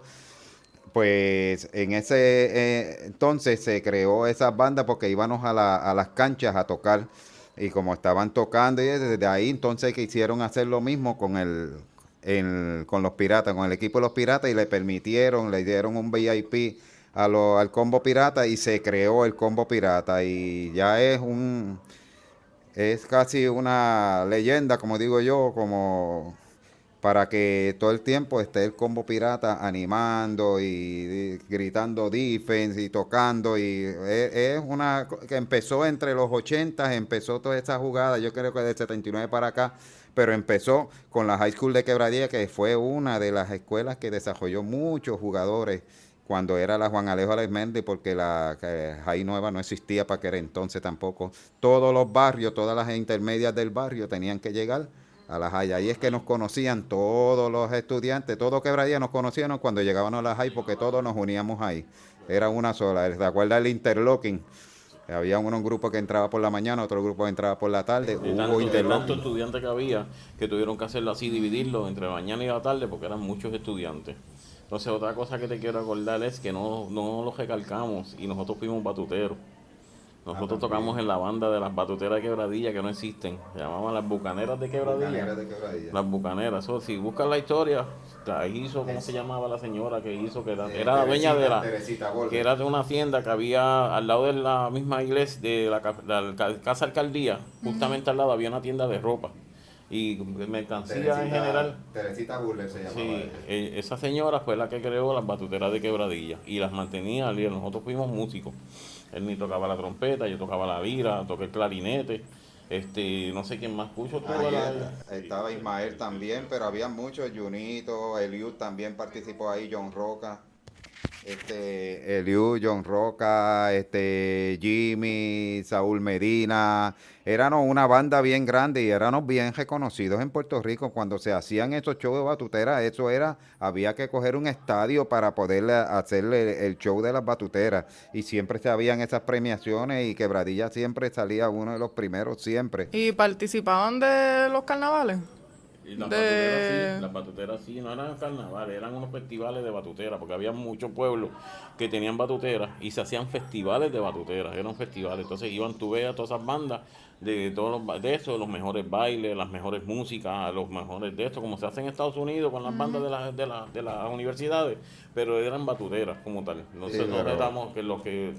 Pues en ese entonces se creó esas bandas porque íbamos a las canchas a tocar y como estaban tocando y desde ahí entonces quisieron hacer lo mismo con los piratas, con el equipo de los piratas y le dieron un VIP al combo pirata y se creó el combo pirata y ya es casi una leyenda, como digo yo, como para que todo el tiempo esté el combo pirata animando y gritando defense y tocando y es una que empezó entre los 80, empezó toda esa jugada, yo creo que del 79 para acá, pero empezó con la High School de Quebradilla, que fue una de las escuelas que desarrolló muchos jugadores cuando era la Juan Alejo Arizmendi, porque la High Nueva no existía para aquel entonces tampoco. Todos los barrios, todas las intermedias del barrio tenían que llegar a la High. Ahí es que nos conocían todos los estudiantes, todo Quebradilla nos conocían cuando llegábamos a la High porque todos nos uníamos ahí. Era una sola. ¿Se acuerda el interlocking? Había un grupo que entraba por la mañana, otro grupo que entraba por la tarde. De tanto estudiantes que había, que tuvieron que hacerlo así, dividirlo entre la mañana y la tarde porque eran muchos estudiantes. Entonces otra cosa que te quiero acordar es que no lo recalcamos y nosotros fuimos batuteros. Nosotros tocamos en la banda de las batuteras de Quebradilla que no existen. Se llamaban las Bucaneras de Quebradilla. Las Bucaneras. Eso, si buscas la historia, la hizo, ¿cómo se llamaba la señora que hizo? Que era la dueña de que era de una hacienda que había al lado de la misma iglesia, de la casa alcaldía, justamente al lado había una tienda de ropa. Y mercancía en general. Teresita Burler se llamaba. Sí, esa señora fue la que creó las batuteras de Quebradilla y las mantenía al día. Nosotros fuimos músicos. Él ni tocaba la trompeta, yo tocaba la lira, toqué el clarinete. No sé quién más puso. Estaba Ismael también, pero había muchos. Junito, Eliud también participó ahí, John Roca. Eliud, John Roca, Jimmy, Saúl Medina, éramos una banda bien grande y éramos bien reconocidos en Puerto Rico. Cuando se hacían esos shows de batuteras, había que coger un estadio para poder hacer el show de las batuteras y siempre se habían esas premiaciones y Quebradilla siempre salía uno de los primeros, siempre. ¿Y participaban de los carnavales? Y las batuteras sí, no eran carnavales, eran unos festivales de batuteras, porque había muchos pueblos que tenían batuteras y se hacían festivales de batuteras, eran festivales. Entonces iban, tú veías todas esas bandas de los mejores bailes, las mejores músicas, los mejores de esto, como se hace en Estados Unidos con las bandas de las universidades, pero eran batuteras como tal. Entonces no éramos que los que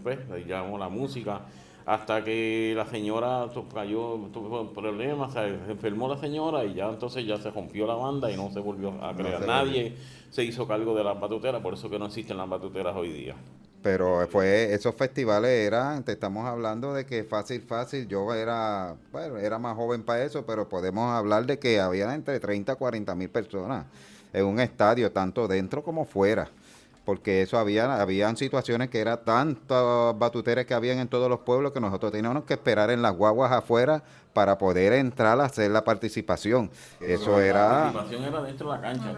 llamamos la música. Hasta que la señora tuvo problemas, se enfermó la señora y ya entonces ya se rompió la banda y no se volvió a crear. Nadie se hizo cargo de las batuteras, por eso que no existen las batuteras hoy día. Pero esos festivales te estamos hablando de que fácil, yo era más joven para eso, pero podemos hablar de que había entre 30 a 40 mil personas en un estadio, tanto dentro como fuera. Porque eso habían situaciones que era tantas batuteras que habían en todos los pueblos que nosotros teníamos que esperar en las guaguas afuera para poder entrar a hacer la participación. Eso La era... participación era dentro de la cancha.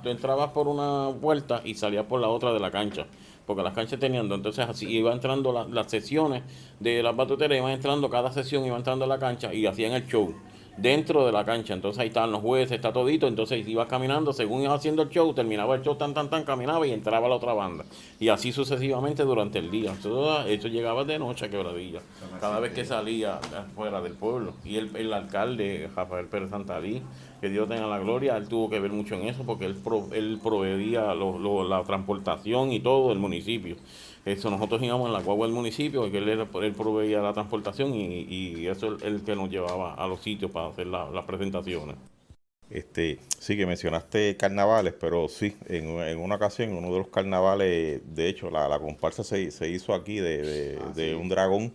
Tú entrabas por una puerta y salías por la otra de la cancha. Porque las canchas tenían dos. Entonces así iba entrando las sesiones de las batuteras, iban entrando, cada sesión iba entrando a la cancha y hacían el show dentro de la cancha. Entonces ahí estaban los jueces, está todito. Entonces ibas caminando, según ibas haciendo el show, terminaba el show, caminaba y entraba la otra banda. Y así sucesivamente durante el día. Eso llegaba de noche a Quebradilla. Cada vez que salía fuera del pueblo. Y el alcalde, Rafael Pérez Santalí, que Dios tenga la gloria, él tuvo que ver mucho en eso porque él proveía la transportación y todo del municipio. Eso, nosotros íbamos en la guagua del municipio, que él proveía la transportación y eso es el que nos llevaba a los sitios para hacer las presentaciones. Sí, que mencionaste carnavales, pero sí, en una ocasión, en uno de los carnavales, de hecho, la comparsa se hizo aquí de un dragón.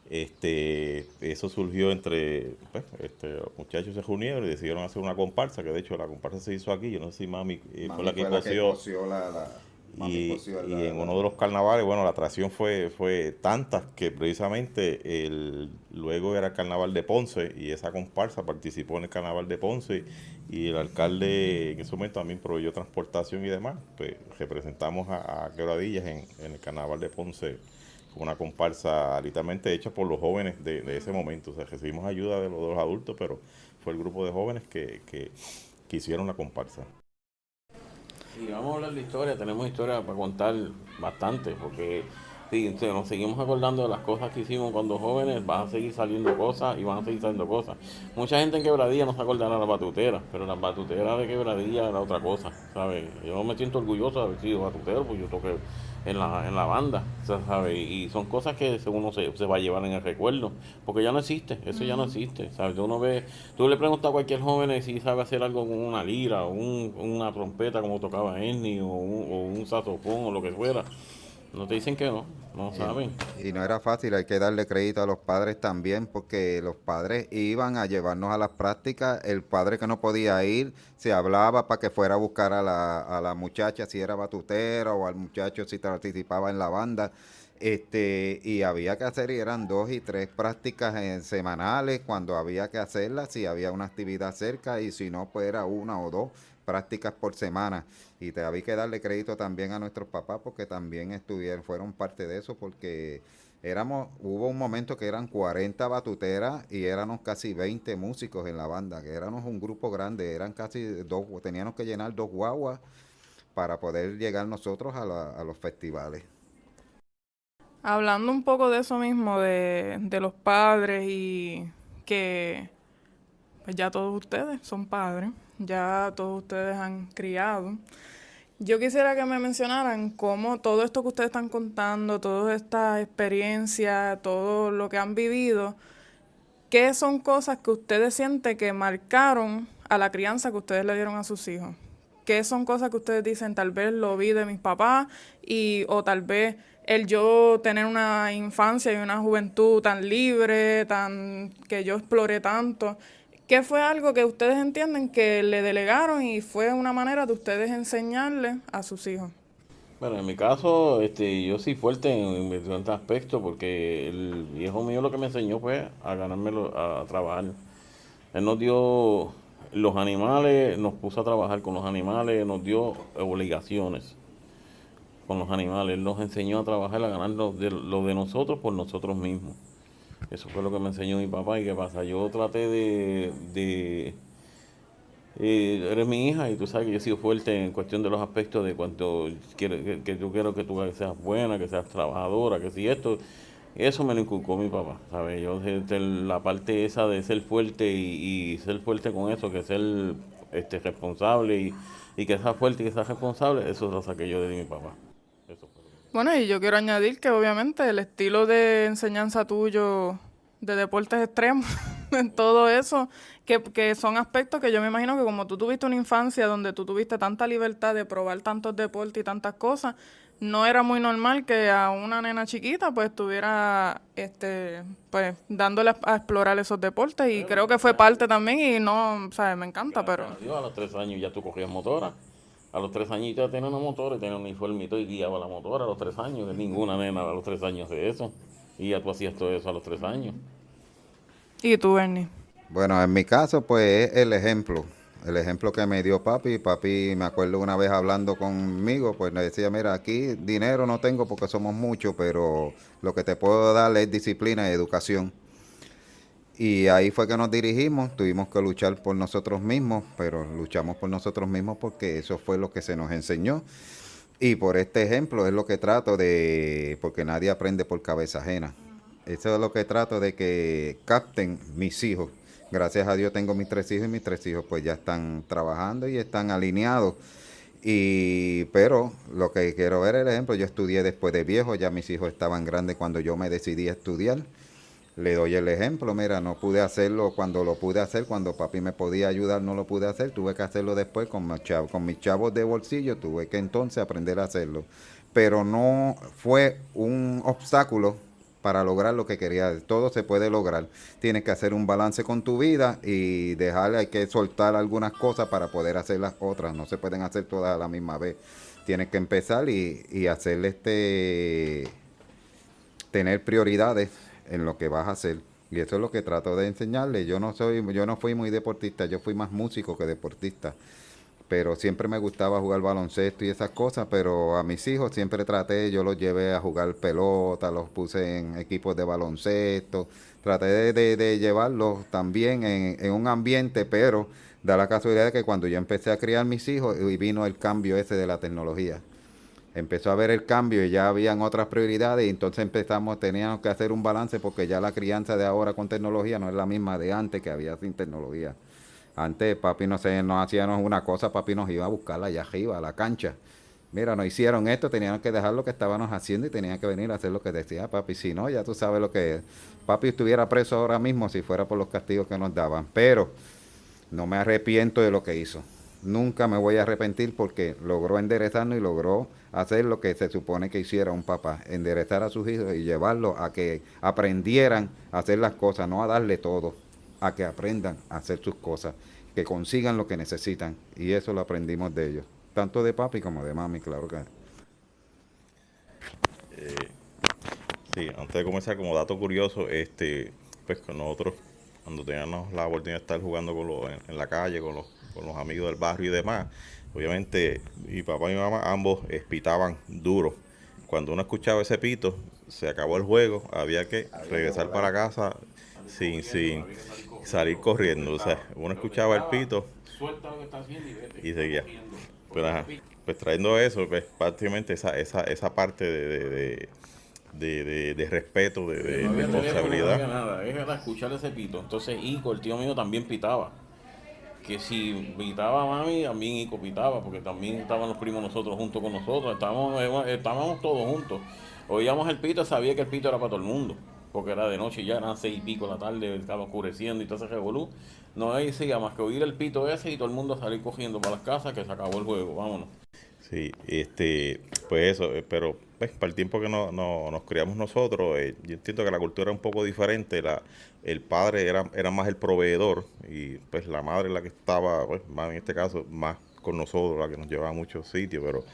Eso surgió entre, pues, los muchachos se reunieron y decidieron hacer una comparsa, que de hecho la comparsa se hizo aquí. Yo no sé si Mami fue la que cosió. Mami Y, cosió y en uno de los carnavales, bueno, la atracción fue tanta que precisamente luego era el carnaval de Ponce y esa comparsa participó en el carnaval de Ponce y el alcalde en ese momento también proveyó transportación y demás. Pues representamos a Quebradillas en el carnaval de Ponce, una comparsa literalmente hecha por los jóvenes de ese momento. O sea, recibimos ayuda de los adultos, pero fue el grupo de jóvenes que hicieron la comparsa. Y vamos a hablar de historia, tenemos historia para contar bastante, porque si nos seguimos acordando de las cosas que hicimos cuando jóvenes, van a seguir saliendo cosas y van a seguir saliendo cosas. Mucha gente en Quebradilla no se acordará de las batuteras, pero las batuteras de Quebradilla era otra cosa, ¿sabes? Yo me siento orgulloso de haber sido batutero, porque yo toqué en la banda, ¿sabes? Y son cosas que uno se va a llevar en el recuerdo, porque ya no existe, eso ya no existe, ¿sabes? Tú le preguntas a cualquier joven si sabe hacer algo con una lira o una trompeta como tocaba Ernie o un saxofón o lo que fuera. No te dicen que no saben. Y no era fácil, hay que darle crédito a los padres también, porque los padres iban a llevarnos a las prácticas. El padre que no podía ir, se hablaba para que fuera a buscar a la muchacha si era batutera o al muchacho si participaba en la banda. Y había que hacer, y eran 2 y 3 prácticas semanales cuando había que hacerlas, si había una actividad cerca, y si no, pues era 1 o 2 prácticas por semana. Y te había que darle crédito también a nuestros papás porque también fueron parte de eso, porque hubo un momento que eran 40 batuteras y éramos casi 20 músicos en la banda, que éramos un grupo grande, eran casi teníamos que llenar 2 guaguas para poder llegar nosotros a los festivales. Hablando un poco de eso mismo, de los padres y que pues ya todos ustedes son padres, ya todos ustedes han criado. Yo quisiera que me mencionaran cómo todo esto que ustedes están contando, toda esta experiencia, todo lo que han vivido, qué son cosas que ustedes sienten que marcaron a la crianza que ustedes le dieron a sus hijos. ¿Qué son cosas que ustedes dicen, tal vez lo vi de mis papás o tal vez el yo tener una infancia y una juventud tan libre, que yo exploré tanto? ¿Qué fue algo que ustedes entienden que le delegaron y fue una manera de ustedes enseñarle a sus hijos? Bueno, en mi caso, yo soy fuerte en diferentes aspectos porque el viejo mío lo que me enseñó fue a ganármelo a trabajar. Él nos dio los animales, nos puso a trabajar con los animales, nos dio obligaciones con los animales. Él nos enseñó a trabajar, a ganar lo de nosotros por nosotros mismos. Eso fue lo que me enseñó mi papá. ¿Y qué pasa? Yo traté eres mi hija y tú sabes que yo he sido fuerte en cuestión de los aspectos de cuanto que yo quiero que tú seas buena, que seas trabajadora, que si esto, eso me lo inculcó mi papá, ¿sabes? La parte esa de ser fuerte y ser fuerte con eso, que ser responsable y que seas fuerte y que seas responsable, eso lo saqué yo de mi papá. Eso fue. Bueno, y yo quiero añadir que obviamente el estilo de enseñanza tuyo de deportes extremos todo eso, que son aspectos que yo me imagino que como tú tuviste una infancia donde tú tuviste tanta libertad de probar tantos deportes y tantas cosas, no era muy normal que a una nena chiquita pues estuviera pues dándole a explorar esos deportes y creo que fue parte también y no, ¿sabes? Me encanta, pero... Gracias a Dios, a los 3 años ya tú cogías motora. A los 3 añitos ya tenía una motora y tenía un uniformito y guiaba la motora a los 3 años. Ninguna nena a los 3 años de eso. Y ya tú hacías todo eso a los 3 años. ¿Y tú, Bernie? Bueno, en mi caso, pues es el ejemplo que me dio papi. Papi, me acuerdo una vez hablando conmigo, pues le decía, mira, aquí dinero no tengo porque somos muchos, pero lo que te puedo dar es disciplina y educación. Y ahí fue que nos dirigimos, tuvimos que luchar por nosotros mismos, pero luchamos por nosotros mismos porque eso fue lo que se nos enseñó. Y por este ejemplo es lo que trato de, porque nadie aprende por cabeza ajena. Eso es lo que trato de que capten mis hijos. Gracias a Dios tengo mis 3 hijos y mis 3 hijos pues ya están trabajando y están alineados. Pero lo que quiero ver es el ejemplo, yo estudié después de viejo, ya mis hijos estaban grandes cuando yo me decidí a estudiar. Le doy el ejemplo, mira, no pude hacerlo cuando lo pude hacer, cuando papi me podía ayudar no lo pude hacer, tuve que hacerlo después con mis chavos de bolsillo, tuve que entonces aprender a hacerlo. Pero no fue un obstáculo para lograr lo que quería, todo se puede lograr. Tienes que hacer un balance con tu vida y dejarle, hay que soltar algunas cosas para poder hacer las otras, no se pueden hacer todas a la misma vez. Tienes que empezar y hacer tener prioridades en lo que vas a hacer. Y eso es lo que trato de enseñarle. Yo no fui muy deportista, yo fui más músico que deportista. Pero siempre me gustaba jugar baloncesto y esas cosas, pero a mis hijos siempre traté, yo los llevé a jugar pelota, los puse en equipos de baloncesto, traté de llevarlos también en un ambiente, pero da la casualidad de que cuando yo empecé a criar mis hijos y vino el cambio ese de la tecnología. Empezó a ver el cambio y ya habían otras prioridades y entonces teníamos que hacer un balance porque ya la crianza de ahora con tecnología no es la misma de antes que había sin tecnología. Antes papi no hacíamos una cosa, papi nos iba a buscarla allá arriba, a la cancha. Mira, no hicieron esto, teníamos que dejar lo que estábamos haciendo y tenían que venir a hacer lo que decía papi. Si no, ya tú sabes lo que es. Papi estuviera preso ahora mismo si fuera por los castigos que nos daban. Pero no me arrepiento de lo que hizo. Nunca me voy a arrepentir porque logró enderezarnos y logró hacer lo que se supone que hiciera un papá, enderezar a sus hijos y llevarlos a que aprendieran a hacer las cosas, no a darle todo, a que aprendan a hacer sus cosas, que consigan lo que necesitan. Y eso lo aprendimos de ellos, tanto de papi como de mami, claro que. Sí, antes de comenzar, como dato curioso, pues con nosotros, cuando teníamos la oportunidad de estar jugando en la calle, con los amigos del barrio y demás, obviamente mi papá y mi mamá ambos pitaban duro. Cuando uno escuchaba ese pito, se acabó el juego, había que regresar para casa sin salir corriendo. O sea, uno escuchaba el pito y seguía. Pero, pues trayendo eso, pues prácticamente esa parte de respeto, de No había teléfono, no responsabilidad. había nada, era escuchar ese pito. Entonces Ico, el tío mío, también pitaba. Que si pitaba mami, también Ico pitaba, porque también estaban los primos nosotros juntos con nosotros, estábamos todos juntos. Oíamos el pito, sabía que el pito era para todo el mundo, porque era de noche, ya eran 6:00 de la tarde, estaba oscureciendo y todo ese revolú. No decía más que oír el pito ese y todo el mundo salir cogiendo para las casas que se acabó el juego, vámonos. Sí, pues eso, pero pues, para el tiempo que nos criamos nosotros, yo entiendo que la cultura era un poco diferente. El padre era más el proveedor y pues la madre la que estaba, pues, más en este caso, más con nosotros, la que nos llevaba a muchos sitios, pero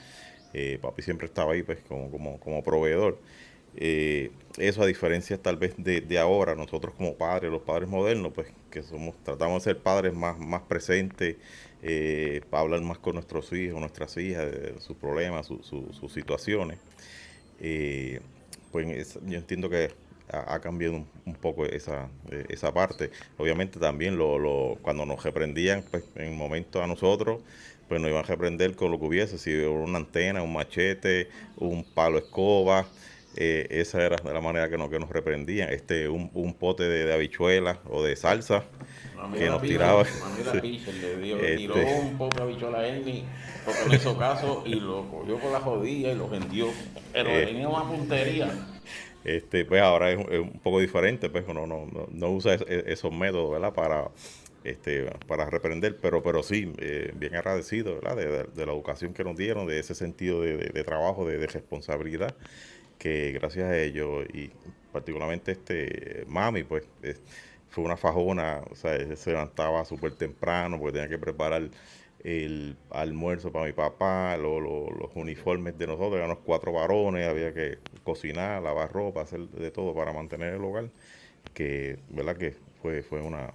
papi siempre estaba ahí pues como proveedor. Eso a diferencia tal vez de ahora, nosotros como padres, los padres modernos, pues que tratamos de ser padres más presentes, para hablar más con nuestros hijos, nuestras hijas, de sus problemas, sus situaciones. Pues yo entiendo que ha cambiado un poco esa parte. Obviamente también cuando nos reprendían, pues en momentos a nosotros, pues nos iban a reprender con lo que hubiese, si una antena, un machete, un palo escoba. Esa era de la manera que nos reprendían. Un pote de habichuelas o de salsa que nos tiraba. Le tiró un poco de habichuela a Ernie porque no hizo caso y lo cogió con la jodilla y lo vendió. Pero tenía una puntería. Pues ahora es un poco diferente, pues no usa esos métodos, ¿verdad? Para reprender, pero sí, bien agradecido, ¿verdad? De la educación que nos dieron, de ese sentido de trabajo, de responsabilidad, que gracias a ellos y particularmente mami, pues fue una fajona, o sea, se levantaba súper temprano porque tenía que preparar el almuerzo para mi papá, los uniformes de nosotros, eran los 4 varones, había que cocinar, lavar ropa, hacer de todo para mantener el hogar, que, ¿verdad? Que fue una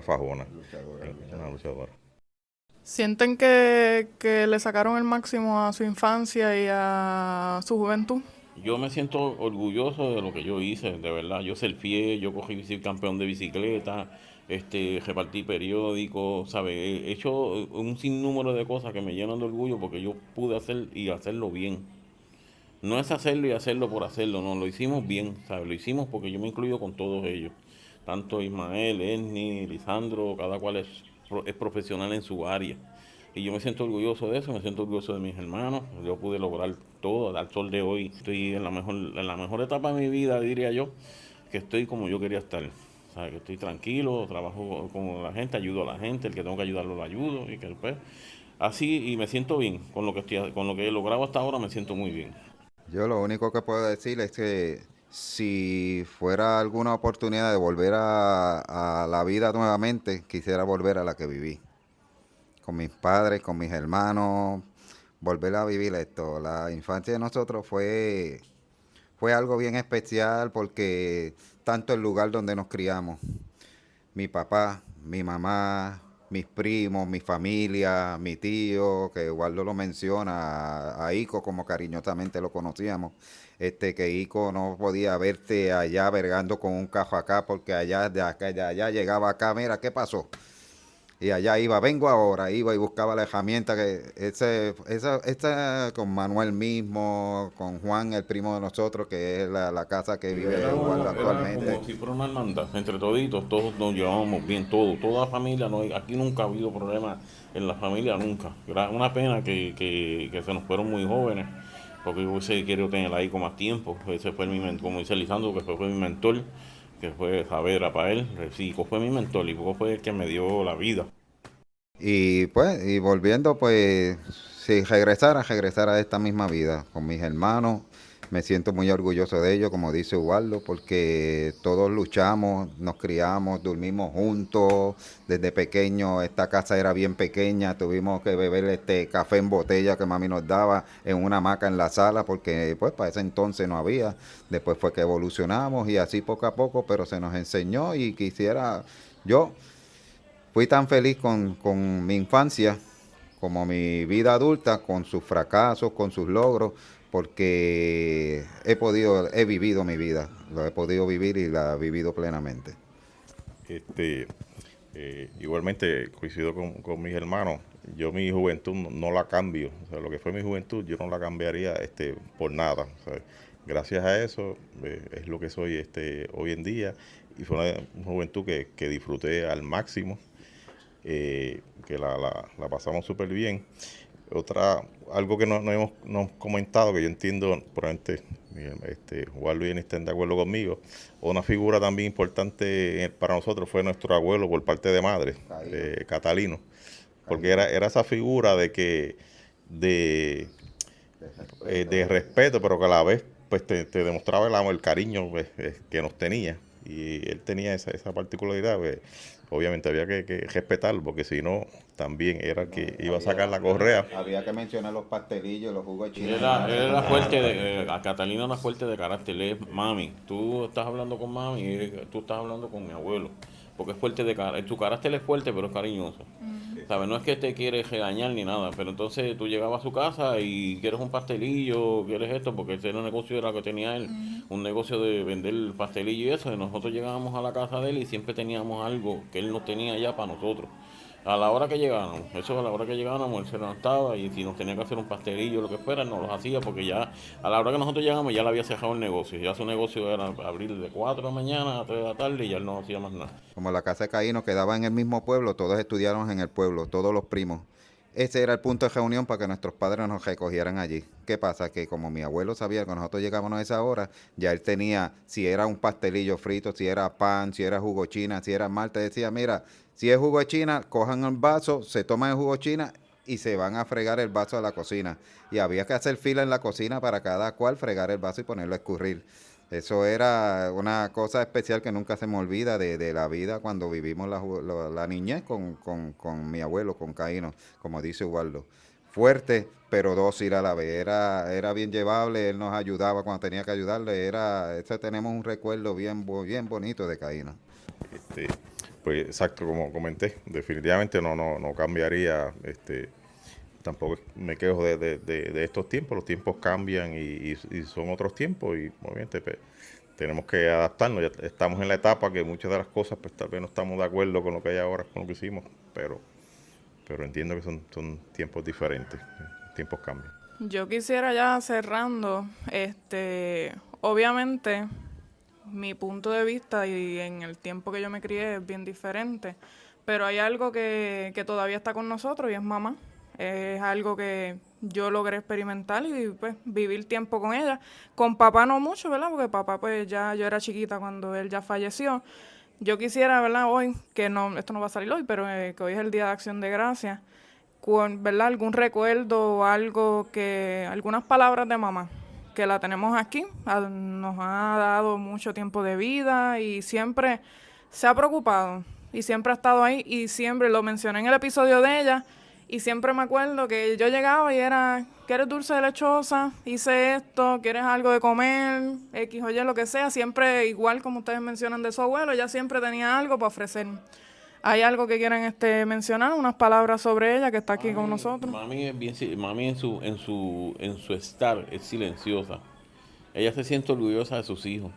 fajona, una luchadora. ¿Sienten que le sacaron el máximo a su infancia y a su juventud? Yo me siento orgulloso de lo que yo hice, de verdad. Yo selfie, yo cogí campeón de bicicleta, repartí periódicos, ¿sabes? He hecho un sinnúmero de cosas que me llenan de orgullo porque yo pude hacer y hacerlo bien. No es hacerlo y hacerlo por hacerlo, no, lo hicimos bien, ¿sabes? Lo hicimos porque yo me incluyo con todos ellos. Tanto Ismael, Esni, Lisandro, cada cual es profesional en su área. Y yo me siento orgulloso de eso, me siento orgulloso de mis hermanos. Yo pude lograr todo, al sol de hoy. Estoy en la mejor etapa de mi vida, diría yo, que estoy como yo quería estar. O sea, que estoy tranquilo, trabajo con la gente, ayudo a la gente, el que tengo que ayudarlo lo ayudo. Y que pues, así, y me siento bien. Con lo que he logrado hasta ahora me siento muy bien. Yo lo único que puedo decir es que si fuera alguna oportunidad de volver a la vida nuevamente, quisiera volver a la que viví. Con mis padres, con mis hermanos, volver a vivir esto. La infancia de nosotros fue algo bien especial porque tanto el lugar donde nos criamos, mi papá, mi mamá, mis primos, mi familia, mi tío, que Waldo lo menciona, a Ico como cariñosamente lo conocíamos, que Ico no podía verte allá vergando con un cajo acá porque allá de allá llegaba acá, mira, ¿qué pasó? Y allá iba, vengo ahora, iba y buscaba la herramienta que esa con Manuel mismo, con Juan, el primo de nosotros, que es la casa que vive Waldo Era actualmente. como si fuera una hermandad, entre toditos, todos nos llevábamos bien, toda la familia, no, aquí nunca ha habido problemas en la familia, nunca. Era una pena que se nos fueron muy jóvenes, porque yo hubiese querido tener ahí con más tiempo. Ese fue como dice Lisandro, que fue mi mentor, que fue Javier Rafael, sí, fue mi mentor y fue el que me dio la vida. Y pues, y volviendo, pues, si regresara a esta misma vida con mis hermanos, me siento muy orgulloso de ellos, como dice Ubaldo, porque todos luchamos, nos criamos, dormimos juntos, desde pequeño esta casa era bien pequeña, tuvimos que beber este café en botella que mami nos daba en una hamaca en la sala, porque pues para ese entonces no había, después fue que evolucionamos y así poco a poco, pero se nos enseñó y yo fui tan feliz con mi infancia como mi vida adulta, con sus fracasos, con sus logros, porque he vivido mi vida, lo he podido vivir y la he vivido plenamente. Este, Igualmente coincido con mis hermanos. Yo mi juventud no la cambio. O sea, lo que fue mi juventud yo no la cambiaría por nada. O sea, gracias a eso es lo que soy hoy en día. Y fue una juventud que disfruté al máximo, que la pasamos súper bien. Algo que no hemos comentado, que yo entiendo, probablemente Juan Luis estén de acuerdo conmigo, una figura también importante para nosotros fue nuestro abuelo por parte de madre, Catalino, porque era esa figura de respeto, pero que a la vez pues te demostraba el cariño pues, que nos tenía, y él tenía esa particularidad, pues, obviamente había que respetarlo, porque si no, también era el que iba a sacar la correa. Había que mencionar los pastelillos, los jugos Él chinos. era fuerte, a Catalina era fuerte de carácter, es mami. Tú estás hablando con mami y tú estás hablando con mi abuelo. Porque es fuerte de carácter. Tu carácter es fuerte, pero es cariñoso. ¿Sabes? No es que te quiere regañar ni nada, pero entonces tú llegabas a su casa y quieres un pastelillo, quieres esto, porque ese era el negocio era que tenía él, un negocio de vender pastelillo y eso. Y nosotros llegábamos a la casa de él y siempre teníamos algo que él no tenía ya para nosotros. A la hora que llegábamos, eso a la hora que llegábamos, él se levantaba y si nos tenía que hacer un pastelillo o lo que fuera, nos los hacía porque ya a la hora que nosotros llegamos ya le había cerrado el negocio. Ya su negocio era abrir de 4 de la mañana a 3 de la tarde y ya él no hacía más nada. Como la casa de Caíno quedaba en el mismo pueblo, todos estudiaron en el pueblo, todos los primos. ese era el punto de reunión para que nuestros padres nos recogieran allí. ¿Qué pasa? Que como mi abuelo sabía que nosotros llegábamos a esa hora, ya él tenía, si era un pastelillo frito, si era pan, si era jugo china, si era malta, decía, mira, si es jugo de china, cojan el vaso, se toman el jugo china y se van a fregar el vaso a la cocina. Y había que hacer fila en la cocina para cada cual fregar el vaso y ponerlo a escurrir. Eso era una cosa especial que nunca se me olvida de la vida cuando vivimos la niñez con mi abuelo, con Caíno, como dice Ubaldo. Fuerte, pero dócil a la vez. Era bien llevable, él nos ayudaba cuando tenía que ayudarle. Tenemos un recuerdo bien bonito de Caíno. Este, pues exacto, como comenté, definitivamente no cambiaría, tampoco me quejo de estos tiempos, los tiempos cambian y son otros tiempos y obviamente pues, tenemos que adaptarnos, ya estamos en la etapa que muchas de las cosas pues tal vez no estamos de acuerdo con lo que hay ahora, con lo que hicimos, pero entiendo que son tiempos diferentes, tiempos cambian. Yo quisiera ya cerrando, obviamente mi punto de vista y en el tiempo que yo me crié es bien diferente, pero hay algo que todavía está con nosotros y es mamá. Es algo que yo logré experimentar y pues vivir tiempo con ella. Con papá no mucho, ¿verdad? Porque papá pues ya yo era chiquita cuando él ya falleció. Yo quisiera, ¿verdad? Hoy, que no, esto no va a salir hoy, pero que hoy es el Día de Acción de Gracias, ¿verdad? Algún recuerdo o algo algunas palabras de mamá que la tenemos aquí, nos ha dado mucho tiempo de vida y siempre se ha preocupado y siempre ha estado ahí y siempre lo mencioné en el episodio de ella y siempre me acuerdo que yo llegaba y era, ¿quieres dulce de lechosa? Hice esto, ¿quieres algo de comer? X o Y, lo que sea, siempre igual como ustedes mencionan de su abuelo, ella siempre tenía algo para ofrecer. ¿Hay algo que quieran mencionar? Unas palabras sobre ella que está aquí con nosotros. Mami es bien, mami en su estar es silenciosa. Ella se siente orgullosa de sus hijos,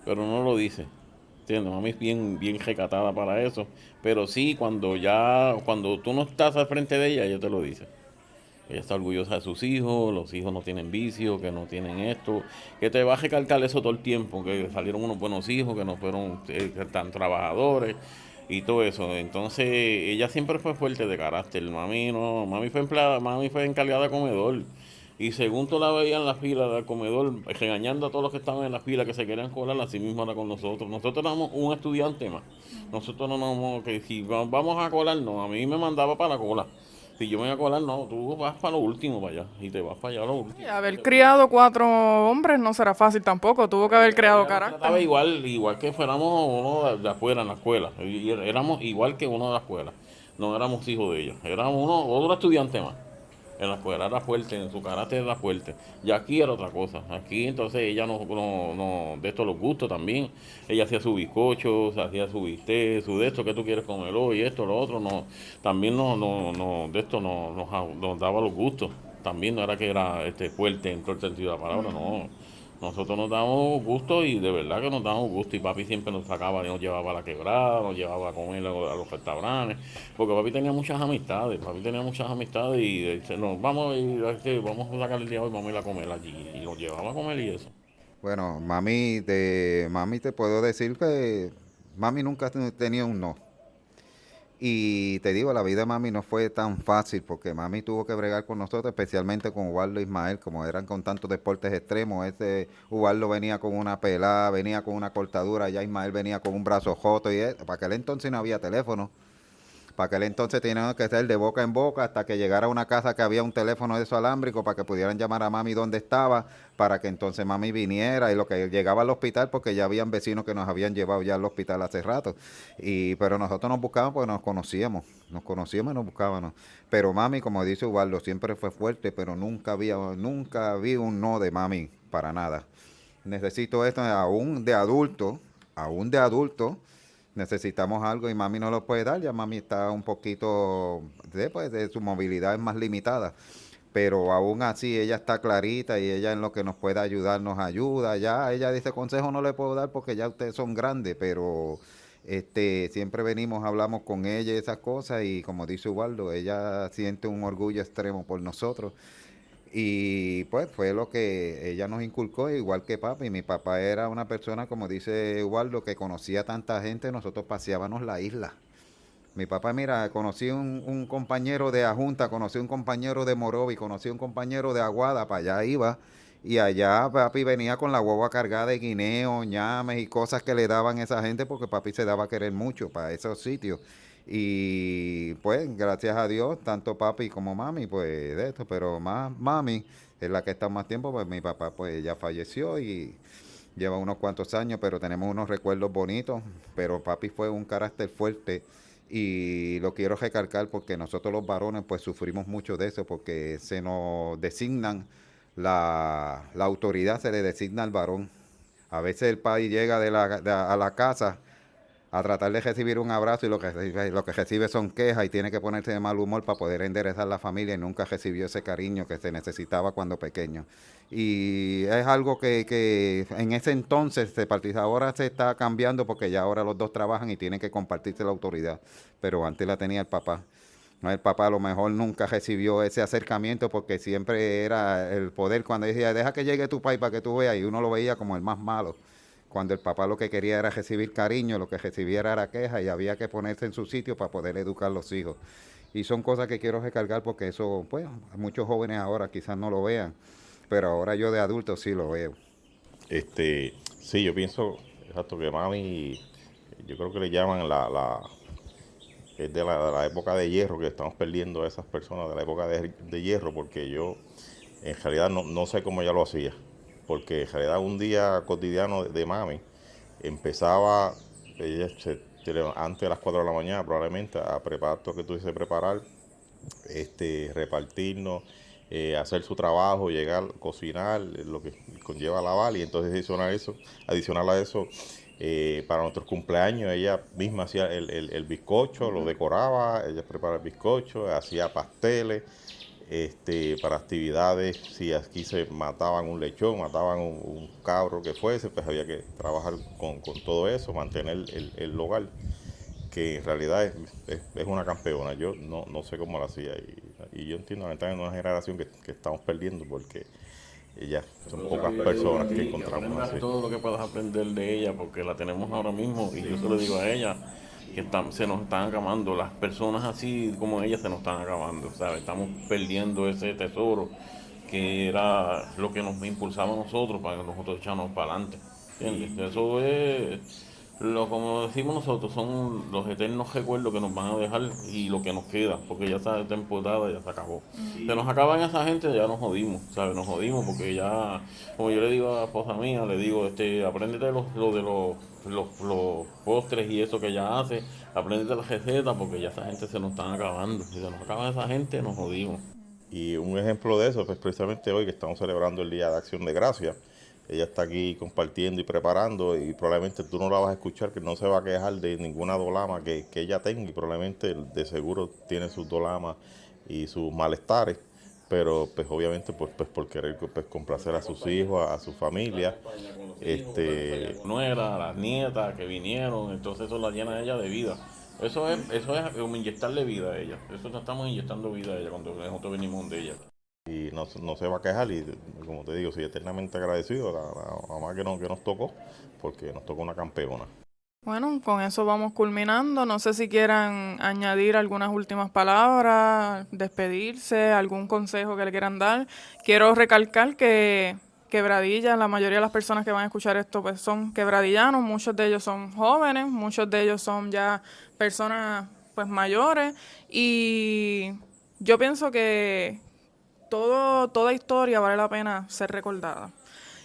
pero no lo dice. ¿Entiendes? Mami es bien recatada para eso. Pero sí, cuando tú no estás al frente de ella, ella te lo dice. Ella está orgullosa de sus hijos, los hijos no tienen vicio, que no tienen esto, que te va a recalcar eso todo el tiempo, que salieron unos buenos hijos, que no fueron tan trabajadores y todo eso. Entonces, ella siempre fue fuerte de carácter. Mami no, mami fue empleada, mami fue encargada de comedor. Y según tú la veías en la fila del comedor, regañando a todos los que estaban en la fila que se querían colar, así mismo era con nosotros. Nosotros éramos un estudiante más. Nosotros no nos, que si vamos a colarnos, a mí me mandaba para la cola. Si yo me voy a colar, no, tú vas para lo último, para allá. Y te vas para allá a lo último. Y haber criado 4 hombres no será fácil tampoco. Tuvo que haber creado carácter. Estaba igual que fuéramos uno de afuera en la escuela. Y éramos igual que uno de la escuela. No éramos hijos de ella. Éramos otro estudiante más. En la escuela era fuerte, en su carácter era fuerte. Y aquí era otra cosa. Aquí entonces ella de esto los gustos también. Ella hacía su bizcocho, hacía su bistec, su de esto que tú quieres comer hoy, esto, lo otro. No, también de esto nos daba los gustos. También no era que era fuerte en todo el sentido de la palabra, no. Nosotros nos damos gusto y de verdad que nos damos gusto. Y papi siempre nos sacaba y nos llevaba a la quebrada, nos llevaba a comer a los restaurantes. Porque papi tenía muchas amistades. Y dice, nos vamos vamos a sacar el día hoy, vamos a ir a comer allí. Y nos llevaba a comer y eso. Bueno, mami te puedo decir que mami nunca ha tenido un no. Y te digo, la vida de mami no fue tan fácil porque mami tuvo que bregar con nosotros, especialmente con Ubaldo e Ismael, como eran con tantos deportes extremos. Ubaldo venía con una pelada, venía con una cortadura, ya Ismael venía con un brazo joto y para aquel entonces no había teléfono. Para aquel entonces tenían que ser de boca en boca hasta que llegara a una casa que había un teléfono de eso alámbrico para que pudieran llamar a mami donde estaba, para que entonces mami viniera y lo que llegaba al hospital porque ya habían vecinos que nos habían llevado ya al hospital hace rato. Pero nosotros nos buscábamos porque nos conocíamos y nos buscábamos. Pero mami, como dice Ubaldo, siempre fue fuerte, pero nunca vi un no de mami para nada. Necesito esto aún de adulto. Necesitamos algo y mami no lo puede dar, ya mami está un poquito, de su movilidad es más limitada, pero aún así ella está clarita y ella en lo que nos pueda ayudar nos ayuda. Ya ella dice, consejo no le puedo dar porque ya ustedes son grandes, pero siempre venimos, hablamos con ella y esas cosas y como dice Ubaldo, ella siente un orgullo extremo por nosotros. Y pues fue lo que ella nos inculcó, igual que papi. Mi papá era una persona, como dice Ubaldo, que conocía a tanta gente. Nosotros paseábamos la isla. Mi papá, mira, conocí un compañero de Ajunta, conocí un compañero de Morovi, conocí un compañero de Aguada, para allá iba. Y allá papi venía con la guagua cargada de guineo, ñames y cosas que le daban esa gente porque papi se daba a querer mucho para esos sitios. Y pues, gracias a Dios, tanto papi como mami, pues de esto, pero más mami es la que está más tiempo, pues mi papá pues ya falleció y lleva unos cuantos años, pero tenemos unos recuerdos bonitos, pero papi fue un carácter fuerte y lo quiero recalcar porque nosotros los varones pues sufrimos mucho de eso porque se nos designan la autoridad se le designa al varón. A veces el país llega a la casa a tratar de recibir un abrazo y lo que recibe son quejas y tiene que ponerse de mal humor para poder enderezar la familia y nunca recibió ese cariño que se necesitaba cuando pequeño. Y es algo que en ese entonces ahora se está cambiando porque ya ahora los dos trabajan y tienen que compartirse la autoridad, pero antes la tenía el papá. No, el papá a lo mejor nunca recibió ese acercamiento porque siempre era el poder cuando decía, deja que llegue tu país para que tú veas, y uno lo veía como el más malo. Cuando el papá lo que quería era recibir cariño, lo que recibiera era queja y había que ponerse en su sitio para poder educar a los hijos. Y son cosas que quiero recargar porque eso, pues, muchos jóvenes ahora quizás no lo vean, pero ahora yo de adulto sí lo veo. Sí, yo pienso, exacto, que mami, yo creo que le llaman es de la época de hierro, que estamos perdiendo a esas personas de la época de hierro, porque yo en realidad no sé cómo ella lo hacía, porque en realidad un día cotidiano de mami empezaba, ella antes de las 4 de la mañana probablemente a preparar todo lo que tuviese que preparar, repartirnos, hacer su trabajo, llegar, cocinar, lo que conlleva lavar, y entonces adicional a eso, para nuestros cumpleaños ella misma hacía el bizcocho, lo decoraba, ella preparaba el bizcocho, hacía pasteles, para actividades, si aquí se mataban un lechón, mataban un cabro que fuese, pues había que trabajar con todo eso, mantener el hogar, que en realidad es una campeona. Yo no sé cómo lo hacía, y yo entiendo que estamos en una generación que estamos perdiendo porque ya son pocas personas que encontramos aprendas así. todo lo que puedas aprender de ella, porque la tenemos ahora mismo, y yo se lo digo a ella, que se nos están acabando, las personas así como ella se nos están acabando, ¿sabes? Estamos perdiendo ese tesoro que era lo que nos impulsaba a nosotros para que nosotros echarnos para adelante, ¿entiendes? Eso es como decimos nosotros, son los eternos recuerdos que nos van a dejar y lo que nos queda, porque ya esta temporada ya se acabó. Se nos acaban esa gente, ya nos jodimos, ¿sabes? Nos jodimos porque ya, como yo le digo a la esposa mía, le digo, apréndete lo de los postres y eso que ella hace, apréndete las recetas porque ya esa gente se nos están acabando. Si se nos acaba esa gente, nos jodimos. Y un ejemplo de eso, pues precisamente hoy que estamos celebrando el Día de Acción de Gracias, ella está aquí compartiendo y preparando, y probablemente tú no la vas a escuchar, que no se va a quejar de ninguna dolama que ella tenga, y probablemente de seguro tiene sus dolamas y sus malestares, pero pues obviamente pues por querer pues complacer a sus hijos, a su familia, Nuera, las nietas que vinieron, entonces eso la llena a ella de vida. Eso es como inyectarle vida a ella. Eso le estamos inyectando vida a ella cuando nosotros venimos de ella. y no se va a quejar, y como te digo, soy eternamente agradecido a la mamá que nos tocó, porque nos tocó una campeona. Bueno, con eso vamos culminando. No sé si quieran añadir algunas últimas palabras, despedirse, algún consejo que le quieran dar. Quiero recalcar que Quebradilla, la mayoría de las personas que van a escuchar esto pues son quebradillanos, muchos de ellos son jóvenes, muchos de ellos son ya personas pues mayores, y yo pienso que toda historia vale la pena ser recordada.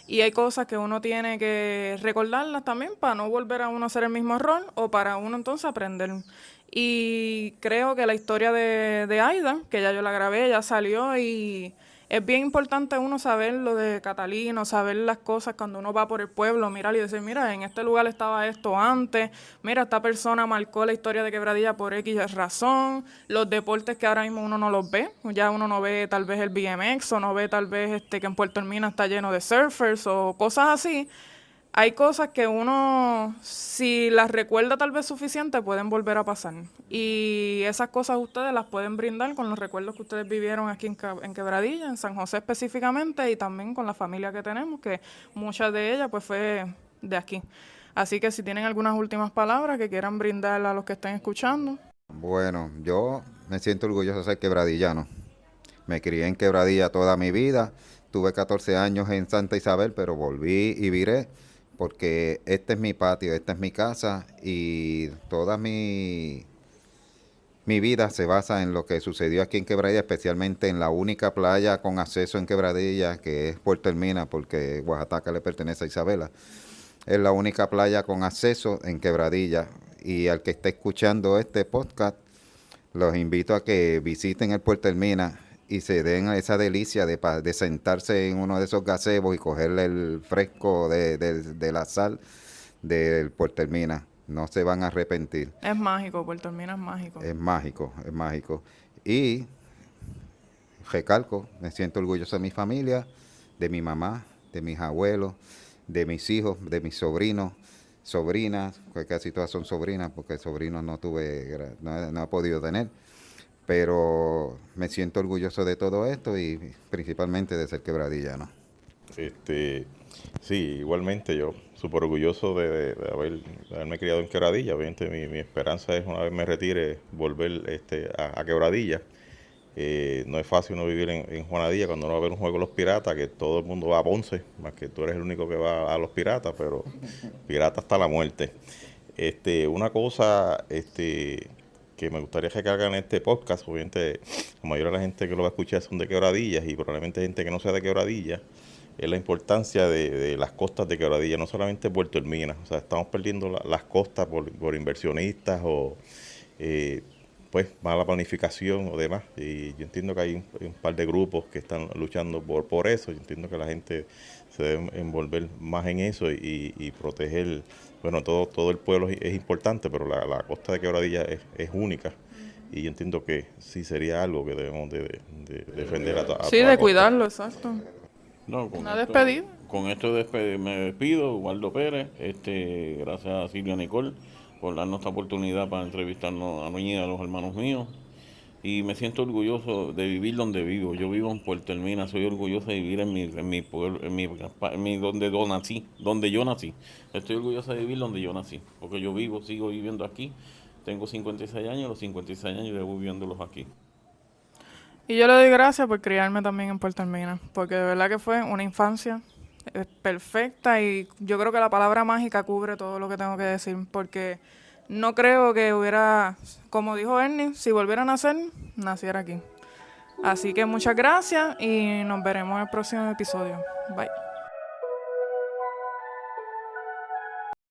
Y hay cosas que uno tiene que recordarlas también para no volver a uno a hacer el mismo error o para uno entonces aprender. Y creo que la historia de Aida, que ya yo la grabé, ya salió, y es bien importante uno saber lo de Catalino, saber las cosas cuando uno va por el pueblo, mirar y decir, mira, en este lugar estaba esto antes, mira, esta persona marcó la historia de Quebradilla por X razón, los deportes que ahora mismo uno no los ve, ya uno no ve tal vez el BMX o no ve tal vez que en Puerto Hermina está lleno de surfers o cosas así. Hay cosas que uno, si las recuerda tal vez suficiente, pueden volver a pasar. Y esas cosas ustedes las pueden brindar con los recuerdos que ustedes vivieron aquí en Quebradilla, en San José específicamente, y también con la familia que tenemos, que muchas de ellas pues fue de aquí. Así que si tienen algunas últimas palabras que quieran brindar a los que estén escuchando. Bueno, yo me siento orgulloso de ser quebradillano. Me crié en Quebradilla toda mi vida. Tuve 14 años en Santa Isabel, pero volví y viré porque este es mi patio, esta es mi casa y toda mi vida se basa en lo que sucedió aquí en Quebradilla, especialmente en la única playa con acceso en Quebradilla, que es Puerto Hermina, porque Oaxaca le pertenece a Isabela. Es la única playa con acceso en Quebradilla. Y al que esté escuchando este podcast, los invito a que visiten el Puerto Hermina y se den esa delicia de sentarse en uno de esos gazebos y cogerle el fresco de la sal del Puerto Hermina. No se van a arrepentir. Es mágico, Puerto Hermina es mágico. Es mágico, es mágico. Y recalco, me siento orgulloso de mi familia, de mi mamá, de mis abuelos, de mis hijos, de mis sobrinos, sobrinas, que casi todas son sobrinas, porque sobrinos no tuve, no he podido tener. Pero me siento orgulloso de todo esto y principalmente de ser quebradillano. Sí, igualmente yo, súper orgulloso de haberme criado en Quebradilla. Obviamente mi esperanza es, una vez me retire, volver a Quebradilla. No es fácil uno vivir en Juanadilla cuando uno va a ver un juego de los Piratas, que todo el mundo va a Ponce, más que tú eres el único que va a los Piratas, pero Pirata hasta la muerte. Una cosa que me gustaría recalcar en este podcast, obviamente la mayoría de la gente que lo va a escuchar son de Quebradillas y probablemente gente que no sea de Quebradillas, es la importancia de las costas de Quebradilla, no solamente Puerto Hermina. O sea, estamos perdiendo las costas por inversionistas o pues mala planificación o demás. Y yo entiendo que hay un par de grupos que están luchando por eso. Yo entiendo que la gente se debe envolver más en eso y proteger. Bueno, todo el pueblo es importante, pero la costa de Quebradilla es única. Y yo entiendo que sí sería algo que debemos de defender a Sí, toda de costa. cuidarlo, exacto. No, con Una esto, despedida. con esto me despido, Waldo Pérez, gracias a Silvia Nicole por darnos esta oportunidad para entrevistarnos a mí y a los hermanos míos. Y me siento orgulloso de vivir donde vivo. Yo vivo en Puerto Hermina, soy orgulloso de vivir en mi pueblo, donde yo nací. Estoy orgulloso de vivir donde yo nací, porque sigo viviendo aquí. Tengo 56 años, los 56 años llevo viviéndolos aquí. Y yo le doy gracias por criarme también en Puerto Hermina, porque de verdad que fue una infancia perfecta y yo creo que la palabra mágica cubre todo lo que tengo que decir, porque no creo que hubiera, como dijo Ernie, si volviera a nacer, naciera aquí. Así que muchas gracias y nos veremos en el próximo episodio. Bye.